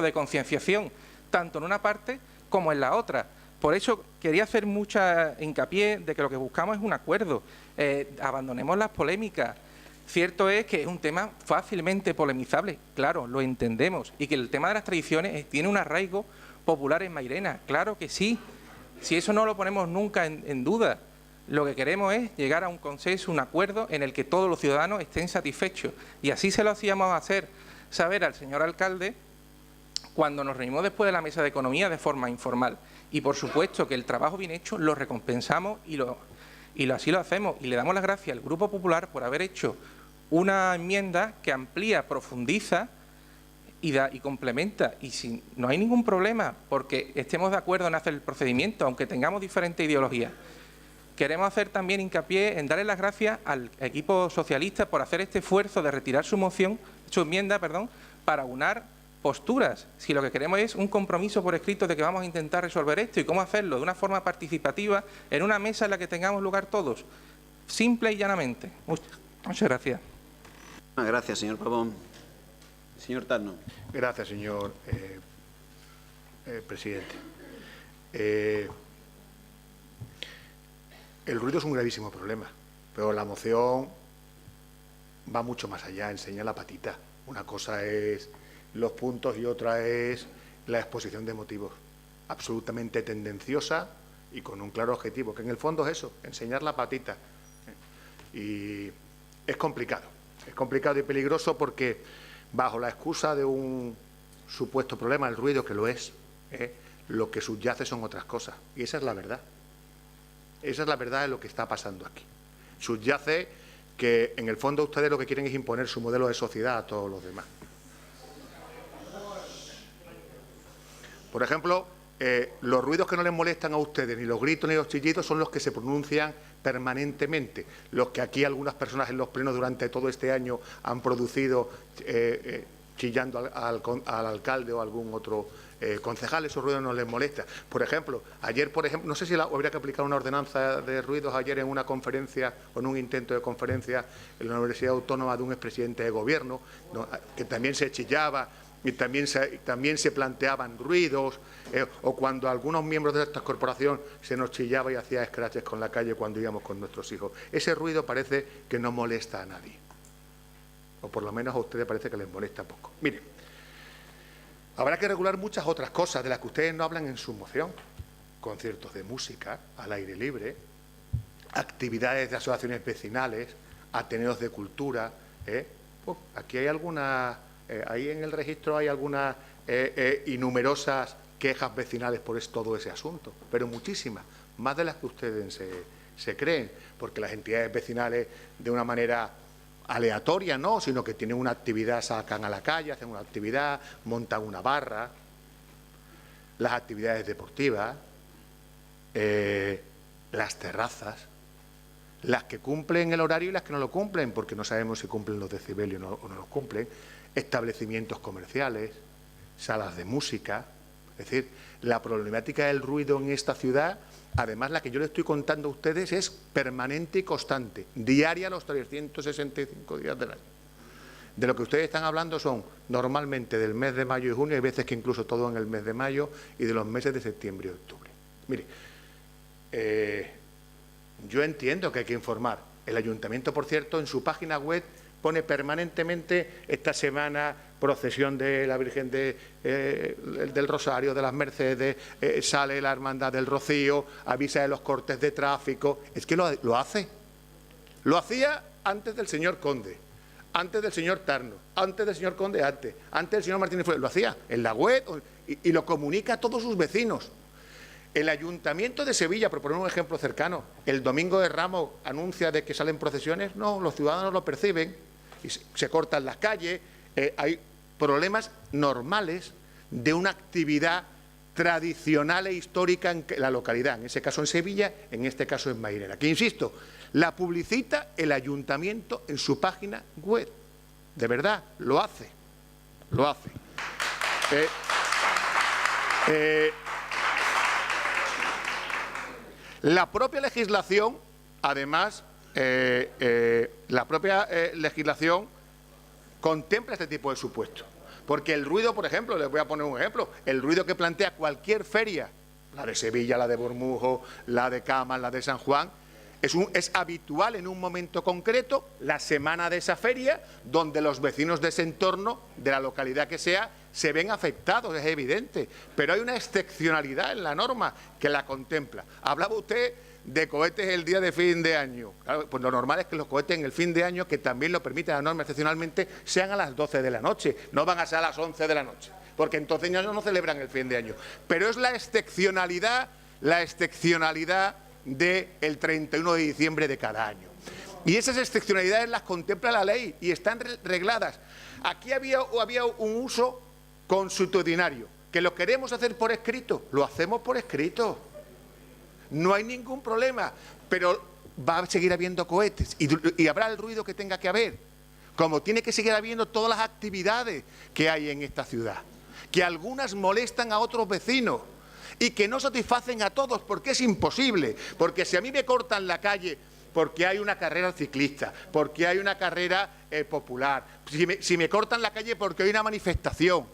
S2: de concienciación, tanto en una parte como en la otra. Por eso quería hacer mucha hincapié de que lo que buscamos es un acuerdo. Abandonemos las polémicas. Cierto es que es un tema fácilmente polemizable, claro, lo entendemos, y que el tema de las tradiciones tiene un arraigo popular en Mairena, claro que sí. Si eso no lo ponemos nunca en duda. Lo que queremos es llegar a un consenso, un acuerdo en el que todos los ciudadanos estén satisfechos. Y así se lo hacíamos saber al señor alcalde cuando nos reunimos después de la mesa de economía de forma informal. Y por supuesto que el trabajo bien hecho lo recompensamos y así lo hacemos. Y le damos las gracias al Grupo Popular por haber hecho una enmienda que amplía, profundiza y complementa. Y no hay ningún problema porque estemos de acuerdo en hacer el procedimiento, aunque tengamos diferentes ideologías. Queremos hacer también hincapié en darle las gracias al equipo socialista por hacer este esfuerzo de retirar su enmienda, para unar posturas. Si lo que queremos es un compromiso por escrito de que vamos a intentar resolver esto y cómo hacerlo de una forma participativa en una mesa en la que tengamos lugar todos, simple y llanamente. Muchas gracias.
S1: Gracias, señor Pavón. Señor Tarno.
S7: Gracias, señor presidente. El ruido es un gravísimo problema Pero la moción va mucho más allá, enseña la patita. Una cosa es los puntos y otra es la exposición de motivos. Absolutamente tendenciosa y con un claro objetivo, que en el fondo es eso, enseñar la patita. Y es complicado y peligroso porque bajo la excusa de un supuesto problema, el ruido, que lo es, lo que subyace son otras cosas. Y esa es la verdad. Esa es la verdad de lo que está pasando aquí. Subyace que en el fondo ustedes lo que quieren es imponer su modelo de sociedad a todos los demás. Por ejemplo, los ruidos que no les molestan a ustedes, ni los gritos ni los chillidos, son los que se pronuncian permanentemente. Los que aquí algunas personas en los plenos durante todo este año han producido chillando al alcalde o algún otro concejal, esos ruidos no les molestan. Por ejemplo, ayer, no sé si habría que aplicar una ordenanza de ruidos ayer en una conferencia o en un intento de conferencia en la Universidad Autónoma de un expresidente de gobierno, ¿no?, que también se chillaba y también se planteaban ruidos, o cuando algunos miembros de esta corporación se nos chillaba y hacía escraches con la calle cuando íbamos con nuestros hijos. Ese ruido parece que no molesta a nadie, o por lo menos a ustedes parece que les molesta poco. Miren, habrá que regular muchas otras cosas de las que ustedes no hablan en su moción. Conciertos de música al aire libre, actividades de asociaciones vecinales, ateneos de cultura. Aquí hay algunas... ahí en el registro hay algunas y numerosas quejas vecinales por todo ese asunto, pero muchísimas, más de las que ustedes se creen, porque las entidades vecinales de una manera aleatoria no, sino que tienen una actividad, sacan a la calle, hacen una actividad, montan una barra, las actividades deportivas, las terrazas, las que cumplen el horario y las que no lo cumplen, porque no sabemos si cumplen los decibelios o no los cumplen, establecimientos comerciales, salas de música. Es decir, la problemática del ruido en esta ciudad, además la que yo les estoy contando a ustedes, es permanente y constante, diaria los 365 días del año. De lo que ustedes están hablando son normalmente del mes de mayo y junio, hay veces que incluso todo en el mes de mayo, y de los meses de septiembre y octubre. Mire, yo entiendo que hay que informar. El Ayuntamiento, por cierto, en su página web pone permanentemente esta semana procesión de la Virgen del Rosario, de las Mercedes, sale la Hermandad del Rocío, avisa de los cortes de tráfico. Es que lo hace. Lo hacía antes del señor Conde, antes del señor Tarno, antes del señor Conde, antes del señor Martínez Fuentes. Lo hacía en la web y lo comunica a todos sus vecinos. El Ayuntamiento de Sevilla, por poner un ejemplo cercano, el Domingo de Ramos anuncia de que salen procesiones. No, los ciudadanos lo perciben y se cortan las calles. Hay problemas normales de una actividad tradicional e histórica en la localidad, en ese caso en Sevilla, en este caso en Mairena, que, insisto, la publicita el Ayuntamiento en su página web. De verdad, lo hace. Lo hace. La propia legislación, además, legislación contempla este tipo de supuestos. Porque el ruido, por ejemplo, les voy a poner un ejemplo, el ruido que plantea cualquier feria, la de Sevilla, la de Bormujo, la de Camas, la de San Juan, es habitual en un momento concreto, la semana de esa feria, donde los vecinos de ese entorno, de la localidad que sea, se ven afectados, es evidente. Pero hay una excepcionalidad en la norma que la contempla. Hablaba usted de cohetes el día de fin de año. Claro, pues lo normal es que los cohetes en el fin de año, que también lo permite la norma excepcionalmente, sean a las 12 de la noche, no van a ser a las 11 de la noche, porque entonces ya no celebran el fin de año. Pero es la excepcionalidad del 31 de diciembre de cada año. Y esas excepcionalidades las contempla la ley y están regladas. Aquí había un uso consuetudinario, que lo queremos hacer por escrito, lo hacemos por escrito. No hay ningún problema, pero va a seguir habiendo cohetes y habrá el ruido que tenga que haber, como tiene que seguir habiendo todas las actividades que hay en esta ciudad, que algunas molestan a otros vecinos y que no satisfacen a todos, porque es imposible, porque si a mí me cortan la calle porque hay una carrera ciclista, porque hay una carrera popular, si me cortan la calle porque hay una manifestación,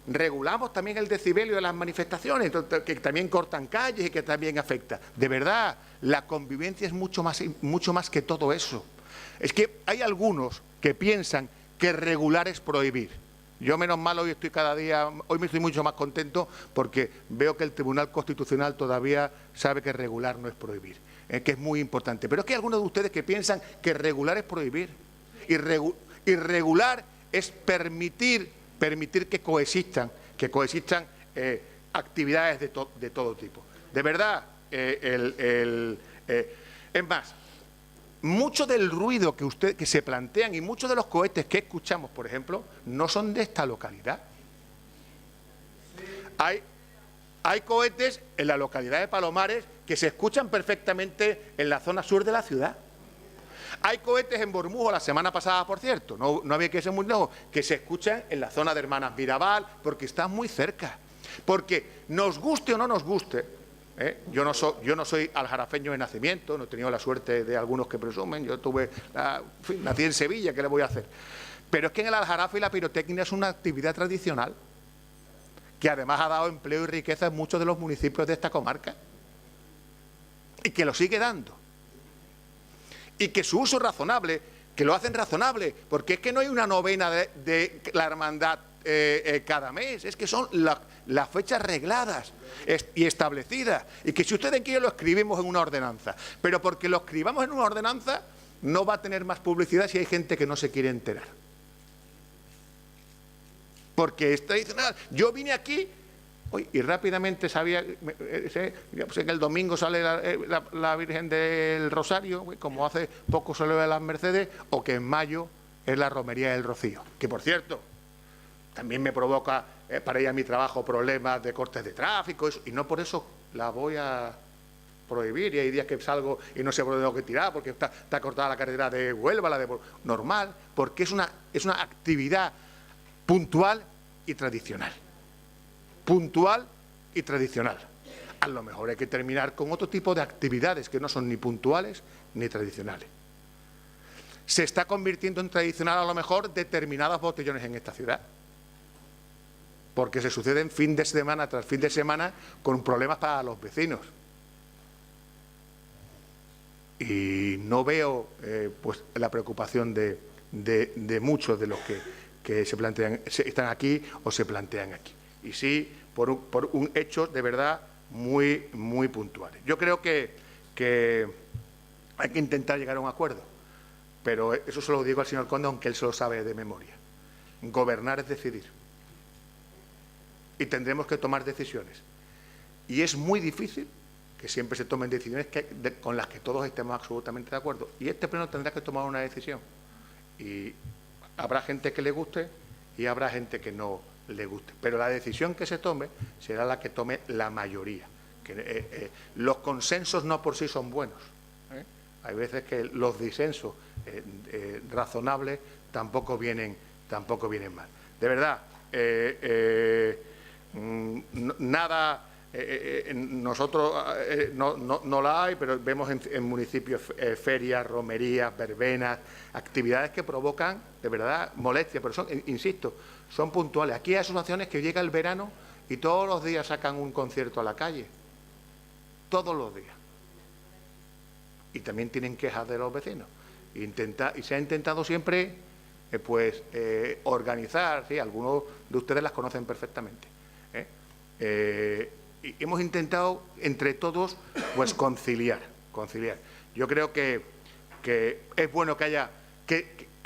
S7: regulamos también el decibelio de las manifestaciones, que también cortan calles y que también afecta. De verdad, la convivencia es mucho más que todo eso. Es que hay algunos que piensan que regular es prohibir. Yo, menos mal, hoy me estoy mucho más contento porque veo que el Tribunal Constitucional todavía sabe que regular no es prohibir, que es muy importante. Pero es que hay algunos de ustedes que piensan que regular es prohibir. Y regular es permitir que coexistan actividades de todo tipo. De verdad, es más, mucho del ruido que se plantean y muchos de los cohetes que escuchamos, por ejemplo, no son de esta localidad. Hay cohetes en la localidad de Palomares que se escuchan perfectamente en la zona sur de la ciudad. Hay cohetes en Bormujo, la semana pasada, por cierto, no había que ser muy lejos, que se escuchan en la zona de Hermanas Mirabal, porque están muy cerca. Porque nos guste o no nos guste, yo no soy aljarafeño de nacimiento, no he tenido la suerte de algunos que presumen, yo nací en Sevilla, ¿qué le voy a hacer? Pero es que en el aljarafe y la pirotecnia es una actividad tradicional, que además ha dado empleo y riqueza en muchos de los municipios de esta comarca, y que lo sigue dando. Y que su uso es razonable, que lo hacen razonable, porque es que no hay una novena de la hermandad cada mes, es que son las fechas regladas y establecidas, y que si ustedes quieren lo escribimos en una ordenanza, pero porque lo escribamos en una ordenanza no va a tener más publicidad si hay gente que no se quiere enterar. Porque es tradicional. Yo vine aquí y rápidamente sabía, pues en el domingo sale la Virgen del Rosario, como hace poco salió de las Mercedes, o que en mayo es la Romería del Rocío, que por cierto, también me provoca para ir a mi trabajo problemas de cortes de tráfico, y no por eso la voy a prohibir, y hay días que salgo y no sé por dónde tengo que tirar, porque está cortada la carretera de Huelva, normal, porque es una actividad puntual y tradicional. Puntual y tradicional. A lo mejor hay que terminar con otro tipo de actividades que no son ni puntuales ni tradicionales. Se está convirtiendo en tradicional a lo mejor determinados botellones en esta ciudad, porque se suceden fin de semana tras fin de semana con problemas para los vecinos. Y no veo pues la preocupación de muchos de los que se plantean, están aquí o se plantean aquí. Y sí, por un hecho de verdad muy, muy puntuales. Yo creo que hay que intentar llegar a un acuerdo, pero eso se lo digo al señor Conde, aunque él se lo sabe de memoria. Gobernar es decidir. Y tendremos que tomar decisiones. Y es muy difícil que siempre se tomen decisiones con las que todos estemos absolutamente de acuerdo. Y este pleno tendrá que tomar una decisión. Y habrá gente que le guste y habrá gente que no le guste. Pero la decisión que se tome será la que tome la mayoría. Los consensos no por sí son buenos. Hay veces que los disensos razonables tampoco vienen mal. De verdad, nada, nosotros no la hay, pero vemos en municipios ferias, romerías, verbenas, actividades que provocan de verdad molestia, pero son, insisto, son puntuales. Aquí hay asociaciones que llega el verano y todos los días sacan un concierto a la calle, todos los días, y también tienen quejas de los vecinos. Y se ha intentado siempre organizar, ¿sí? Algunos de ustedes las conocen perfectamente, y hemos intentado entre todos pues conciliar. Yo creo que es bueno que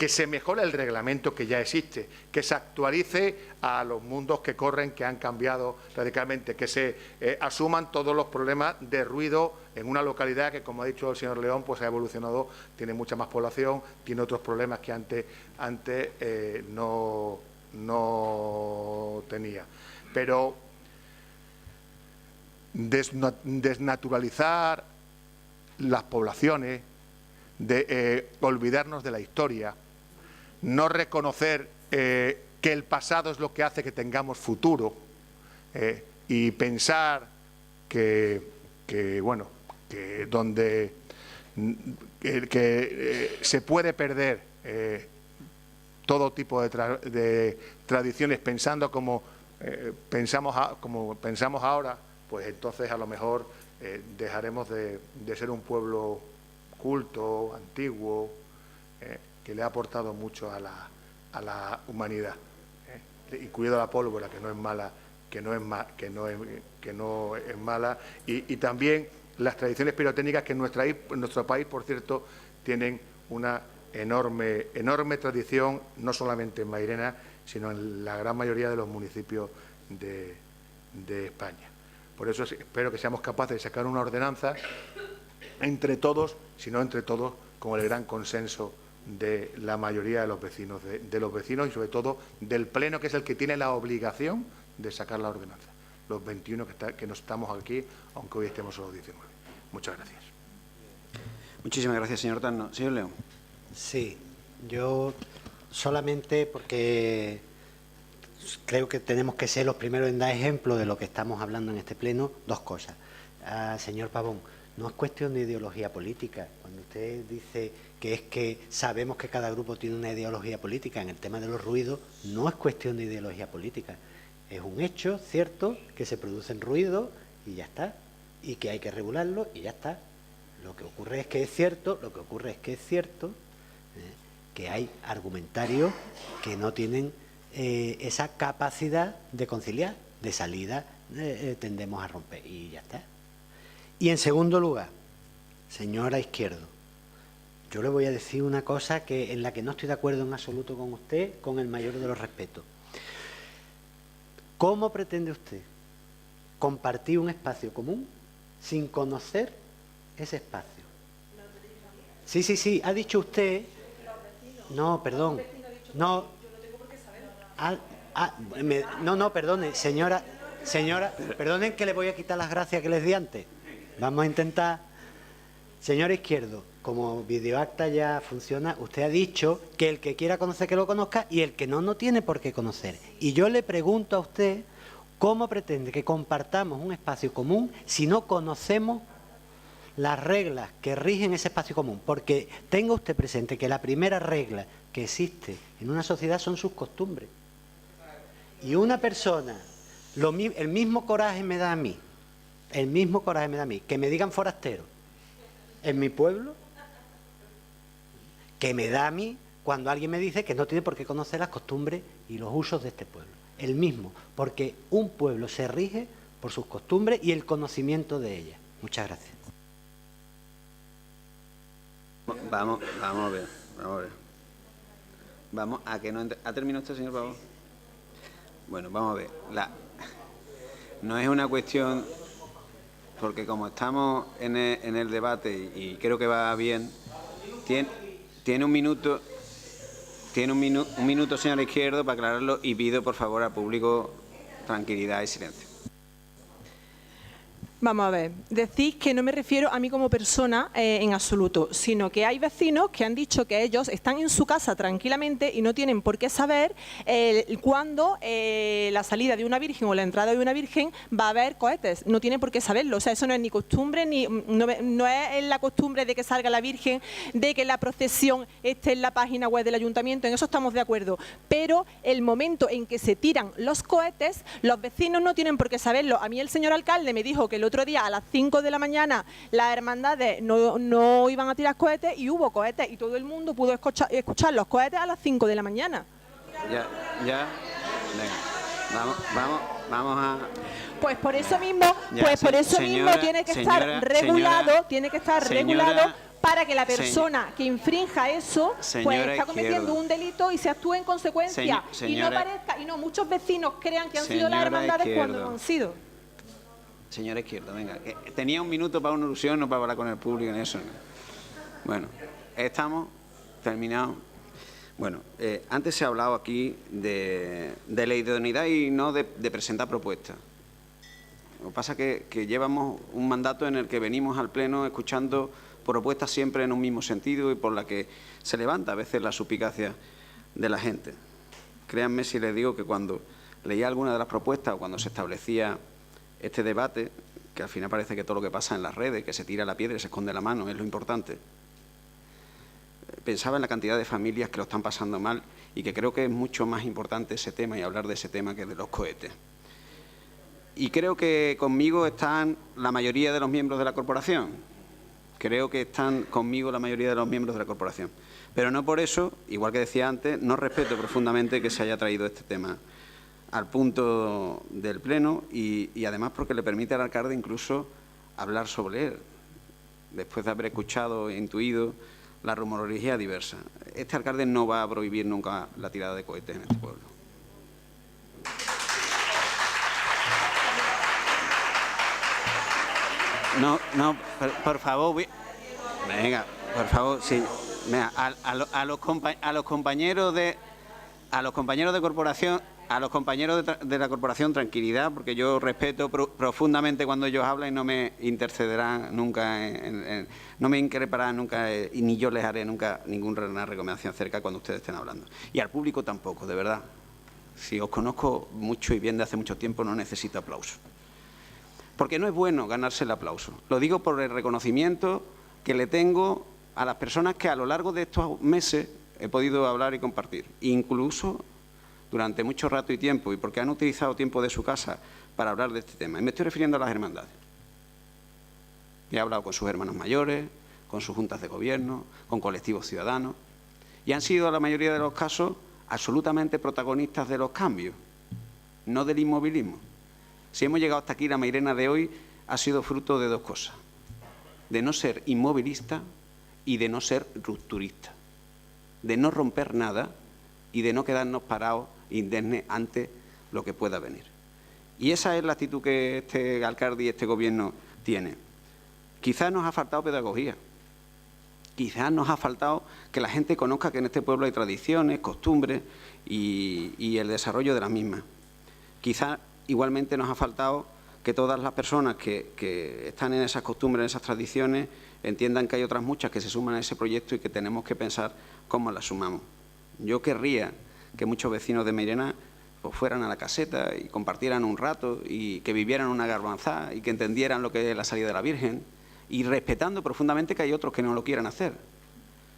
S7: se mejore el reglamento que ya existe, que se actualice a los mundos que corren, que han cambiado radicalmente, que se asuman todos los problemas de ruido en una localidad que, como ha dicho el señor León, pues ha evolucionado, tiene mucha más población, tiene otros problemas que antes no tenía. Pero desnaturalizar las poblaciones, olvidarnos de la historia, no reconocer que el pasado es lo que hace que tengamos futuro, y pensar que se puede perder todo tipo de tradiciones, pensando como como pensamos ahora, pues entonces a lo mejor dejaremos de ser un pueblo culto, antiguo, que le ha aportado mucho a la humanidad, incluido la pólvora, que no es mala, que no es mala, y también las tradiciones pirotécnicas que en nuestro país, por cierto, tienen una enorme tradición, no solamente en Mairena, sino en la gran mayoría de los municipios de España. Por eso espero que seamos capaces de sacar una ordenanza entre todos, si no entre todos, con el gran consenso de la mayoría de los vecinos, y sobre todo del Pleno, que es el que tiene la obligación de sacar la ordenanza. Los 21 que no estamos aquí, aunque hoy estemos solo 19. Muchas gracias.
S1: Muchísimas gracias, señor Tanno. Señor León.
S6: Sí, yo solamente porque creo que tenemos que ser los primeros en dar ejemplo de lo que estamos hablando en este pleno, dos cosas. Señor Pavón, no es cuestión de ideología política. Cuando usted dice que es que sabemos que cada grupo tiene una ideología política, en el tema de los ruidos no es cuestión de ideología política. Es un hecho cierto que se producen ruidos y ya está, y que hay que regularlo y ya está. Lo que ocurre es que es cierto, que hay argumentarios que no tienen esa capacidad de conciliar, de salida tendemos a romper y ya está. Y en segundo lugar, señora Izquierdo, yo le voy a decir una cosa en la que no estoy de acuerdo en absoluto con usted, con el mayor de los respetos. ¿Cómo pretende usted compartir un espacio común sin conocer ese espacio? Sí, ha dicho usted... No, perdón. No, perdone, señora, perdonen que le voy a quitar las gracias que les di antes. Vamos a intentar. Señor Izquierdo, como videoacta ya funciona, usted ha dicho que el que quiera conocer que lo conozca y el que no tiene por qué conocer. Y yo le pregunto a usted cómo pretende que compartamos un espacio común si no conocemos las reglas que rigen ese espacio común, porque tenga usted presente que la primera regla que existe en una sociedad son sus costumbres. Y una persona, el mismo coraje me da a mí, que me digan forastero en mi pueblo, que me da a mí cuando alguien me dice que no tiene por qué conocer las costumbres y los usos de este pueblo. El mismo, porque un pueblo se rige por sus costumbres y el conocimiento de ellas. Muchas gracias.
S1: Vamos a ver. Vamos a que no... ¿Ha terminado usted, señor Pavón? Bueno, vamos a ver. No es una cuestión... Porque como estamos en el debate y creo que va bien, tiene un minuto, señor Izquierdo, para aclararlo, y pido, por favor, al público tranquilidad y silencio.
S3: Vamos a ver, decís que no me refiero a mí como persona en absoluto, sino que hay vecinos que han dicho que ellos están en su casa tranquilamente y no tienen por qué saber cuándo la salida de una virgen o la entrada de una virgen va a haber cohetes. No tienen por qué saberlo. O sea, eso no es ni costumbre, no es la costumbre de que salga la virgen, de que la procesión esté en la página web del ayuntamiento. En eso estamos de acuerdo. Pero el momento en que se tiran los cohetes, los vecinos no tienen por qué saberlo. A mí el señor alcalde me dijo que el otro día a las 5 de la mañana las hermandades no iban a tirar cohetes y hubo cohetes y todo el mundo pudo escuchar los cohetes a las 5 de la mañana.
S1: Ya. Venga. Vamos a...
S3: Pues por eso mismo, tiene que estar regulado para que la persona que infrinja eso pues está cometiendo un delito y se actúe en consecuencia y no muchos vecinos crean que han sido las hermandades cuando no han sido.
S1: Señora Izquierdo, venga, tenía un minuto para una alusión, no para hablar con el público en eso. Bueno, estamos terminados. Bueno, antes se ha hablado aquí de la idoneidad y no de presentar propuestas. Lo que pasa es que llevamos un mandato en el que venimos al Pleno escuchando propuestas siempre en un mismo sentido y por la que se levanta a veces la suspicacia de la gente. Créanme si les digo que cuando leía alguna de las propuestas o cuando se establecía este debate, que al final parece que todo lo que pasa en las redes, que se tira la piedra y se esconde la mano, es lo importante. Pensaba en la cantidad de familias que lo están pasando mal y que creo que es mucho más importante ese tema y hablar de ese tema que de los cohetes. Y creo que conmigo están la mayoría de los miembros de la corporación. Creo que están conmigo la mayoría de los miembros de la corporación. Pero no por eso, igual que decía antes, no respeto profundamente que se haya traído este tema al punto del Pleno y además porque le permite al alcalde incluso hablar sobre él, después de haber escuchado e intuido la rumorología diversa. Este alcalde no va a prohibir nunca la tirada de cohetes en este pueblo. No, por favor, venga, por favor, sí. Venga, a los compañeros de corporación, a los compañeros de la corporación, tranquilidad, porque yo respeto profundamente cuando ellos hablan y no me intercederán nunca, no me increparán nunca y ni yo les haré nunca ninguna recomendación acerca cuando ustedes estén hablando. Y al público tampoco, de verdad. Si os conozco mucho y bien de hace mucho tiempo, no necesito aplauso. Porque no es bueno ganarse el aplauso. Lo digo por el reconocimiento que le tengo a las personas que a lo largo de estos meses he podido hablar y compartir, incluso durante mucho rato y tiempo, y porque han utilizado tiempo de su casa para hablar de este tema. Y me estoy refiriendo a las hermandades. He hablado con sus hermanos mayores, con sus juntas de gobierno, con colectivos ciudadanos, y han sido, en la mayoría de los casos, absolutamente protagonistas de los cambios, no del inmovilismo. Si hemos llegado hasta aquí, la Mairena de hoy ha sido fruto de dos cosas: de no ser inmovilista y de no ser rupturista, de no romper nada y de no quedarnos parados indemnes ante lo que pueda venir. Y esa es la actitud que este alcalde y este gobierno tiene. Quizás nos ha faltado pedagogía, quizás nos ha faltado que la gente conozca que en este pueblo hay tradiciones, costumbres y el desarrollo de las mismas. Quizás igualmente nos ha faltado que todas las personas que están en esas costumbres, en esas tradiciones, entiendan que hay otras muchas que se suman a ese proyecto y que tenemos que pensar cómo las sumamos. Yo querría que muchos vecinos de Mairena pues, fueran a la caseta y compartieran un rato y que vivieran una garbanzada y que entendieran lo que es la salida de la Virgen y respetando profundamente que hay otros que no lo quieran hacer.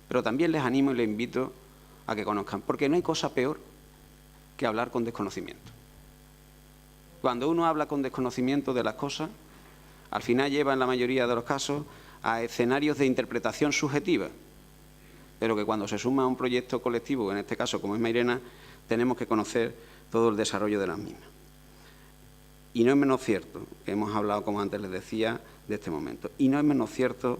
S1: Pero también les animo y les invito a que conozcan, porque no hay cosa peor que hablar con desconocimiento. Cuando uno habla con desconocimiento de las cosas, al final lleva en la mayoría de los casos a escenarios de interpretación subjetiva, pero que cuando se suma a un proyecto colectivo, en este caso como es Mairena, tenemos que conocer todo el desarrollo de las mismas. Y no es menos cierto, que hemos hablado, como antes les decía, de este momento, y no es menos cierto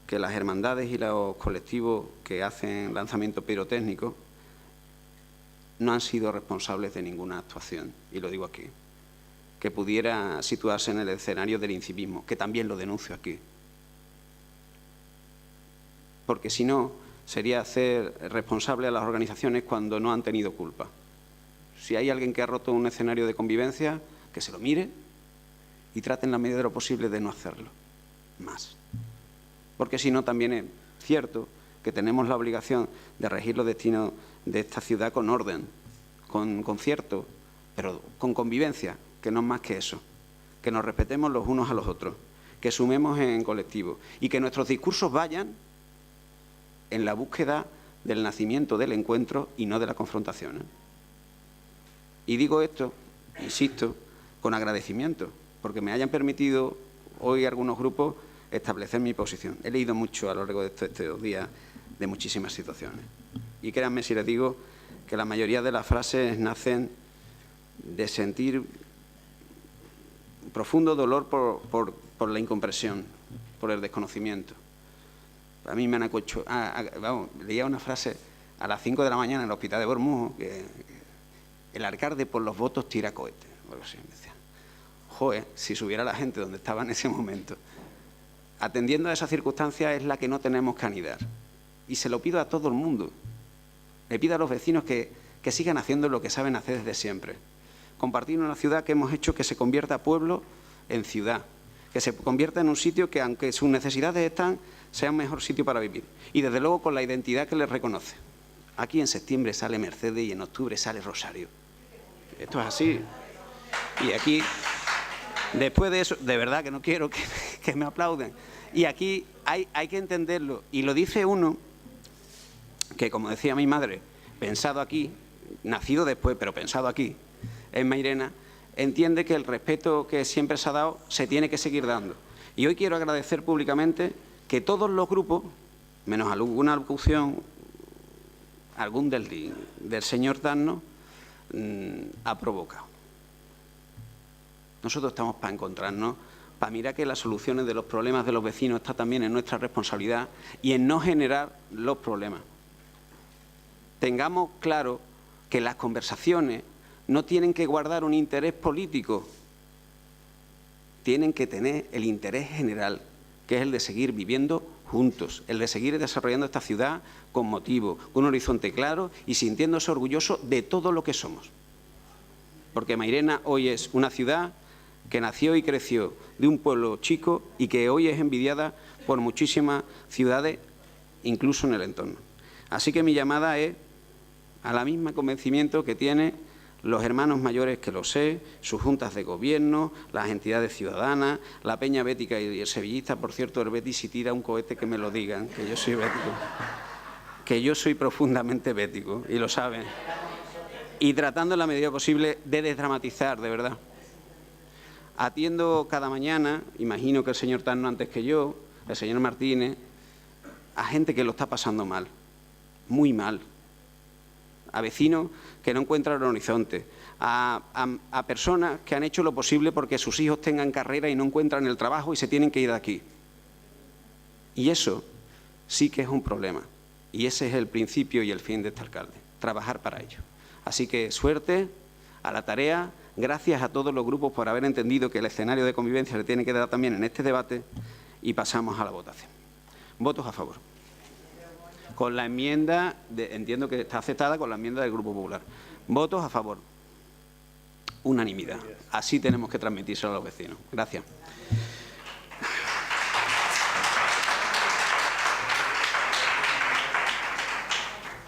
S1: que las hermandades y los colectivos que hacen lanzamiento pirotécnico no han sido responsables de ninguna actuación, y lo digo aquí, que pudiera situarse en el escenario del incivismo, que también lo denuncio aquí. Porque si no, sería hacer responsable a las organizaciones cuando no han tenido culpa. Si hay alguien que ha roto un escenario de convivencia, que se lo mire y trate en la medida de lo posible de no hacerlo más. Porque si no, también es cierto que tenemos la obligación de regir los destinos de esta ciudad con orden, con concierto, pero con convivencia, que no es más que eso, que nos respetemos los unos a los otros, que sumemos en colectivo y que nuestros discursos vayan en la búsqueda del nacimiento del encuentro y no de la confrontación. Y digo esto, insisto, con agradecimiento, porque me hayan permitido hoy algunos grupos establecer mi posición. He leído mucho a lo largo de estos 2 días de muchísimas situaciones. Y créanme si les digo que la mayoría de las frases nacen de sentir profundo dolor por la incomprensión, por el desconocimiento. A mí me han acocho... leía una frase a las 5 de la mañana en el hospital de Bormujo, que el alcalde por los votos tira cohetes. Bueno, sí, me decía, joder, si subiera la gente donde estaba en ese momento. Atendiendo a esa circunstancia es la que no tenemos que anidar. Y se lo pido a todo el mundo. Le pido a los vecinos que sigan haciendo lo que saben hacer desde siempre. Compartir una ciudad que hemos hecho que se convierta pueblo en ciudad, que se convierta en un sitio que, aunque sus necesidades están, sea un mejor sitio para vivir. Y desde luego con la identidad que les reconoce. Aquí en septiembre sale Mercedes y en octubre sale Rosario. Esto es así. Y aquí, después de eso, de verdad que no quiero que me aplauden. Y aquí hay que entenderlo. Y lo dice uno que, como decía mi madre, pensado aquí, nacido después, pero pensado aquí, en Mairena, entiende que el respeto que siempre se ha dado se tiene que seguir dando. Y hoy quiero agradecer públicamente que todos los grupos, menos alguna alocución, algún del señor Darno, ha provocado. Nosotros estamos para encontrarnos, para mirar que las soluciones de los problemas de los vecinos está también en nuestra responsabilidad y en no generar los problemas. Tengamos claro que las conversaciones no tienen que guardar un interés político, tienen que tener el interés general, que es el de seguir viviendo juntos, el de seguir desarrollando esta ciudad con motivo, con un horizonte claro y sintiéndose orgulloso de todo lo que somos. Porque Mairena hoy es una ciudad que nació y creció de un pueblo chico y que hoy es envidiada por muchísimas ciudades, incluso en el entorno. Así que mi llamada es a la misma convencimiento que tienen los hermanos mayores que lo sé, sus juntas de gobierno, las entidades ciudadanas, la Peña Bética y el sevillista. Por cierto, el Betis si tira un cohete que me lo digan, que yo soy bético, que yo soy profundamente bético y lo saben. Y tratando en la medida posible de desdramatizar, de verdad. Atiendo cada mañana, imagino que el señor Darno antes que yo, el señor Martínez, a gente que lo está pasando mal, muy mal. A vecinos que no encuentran el horizonte, a personas que han hecho lo posible porque sus hijos tengan carrera y no encuentran el trabajo y se tienen que ir de aquí. Y eso sí que es un problema. Y ese es el principio y el fin de este alcalde, trabajar para ello. Así que suerte a la tarea. Gracias a todos los grupos por haber entendido que el escenario de convivencia se tiene que dar también en este debate y pasamos a la votación. Votos a favor. Con la enmienda, entiendo que está aceptada con la enmienda del Grupo Popular. Votos a favor. Unanimidad. Así tenemos que transmitírselo a los vecinos. Gracias.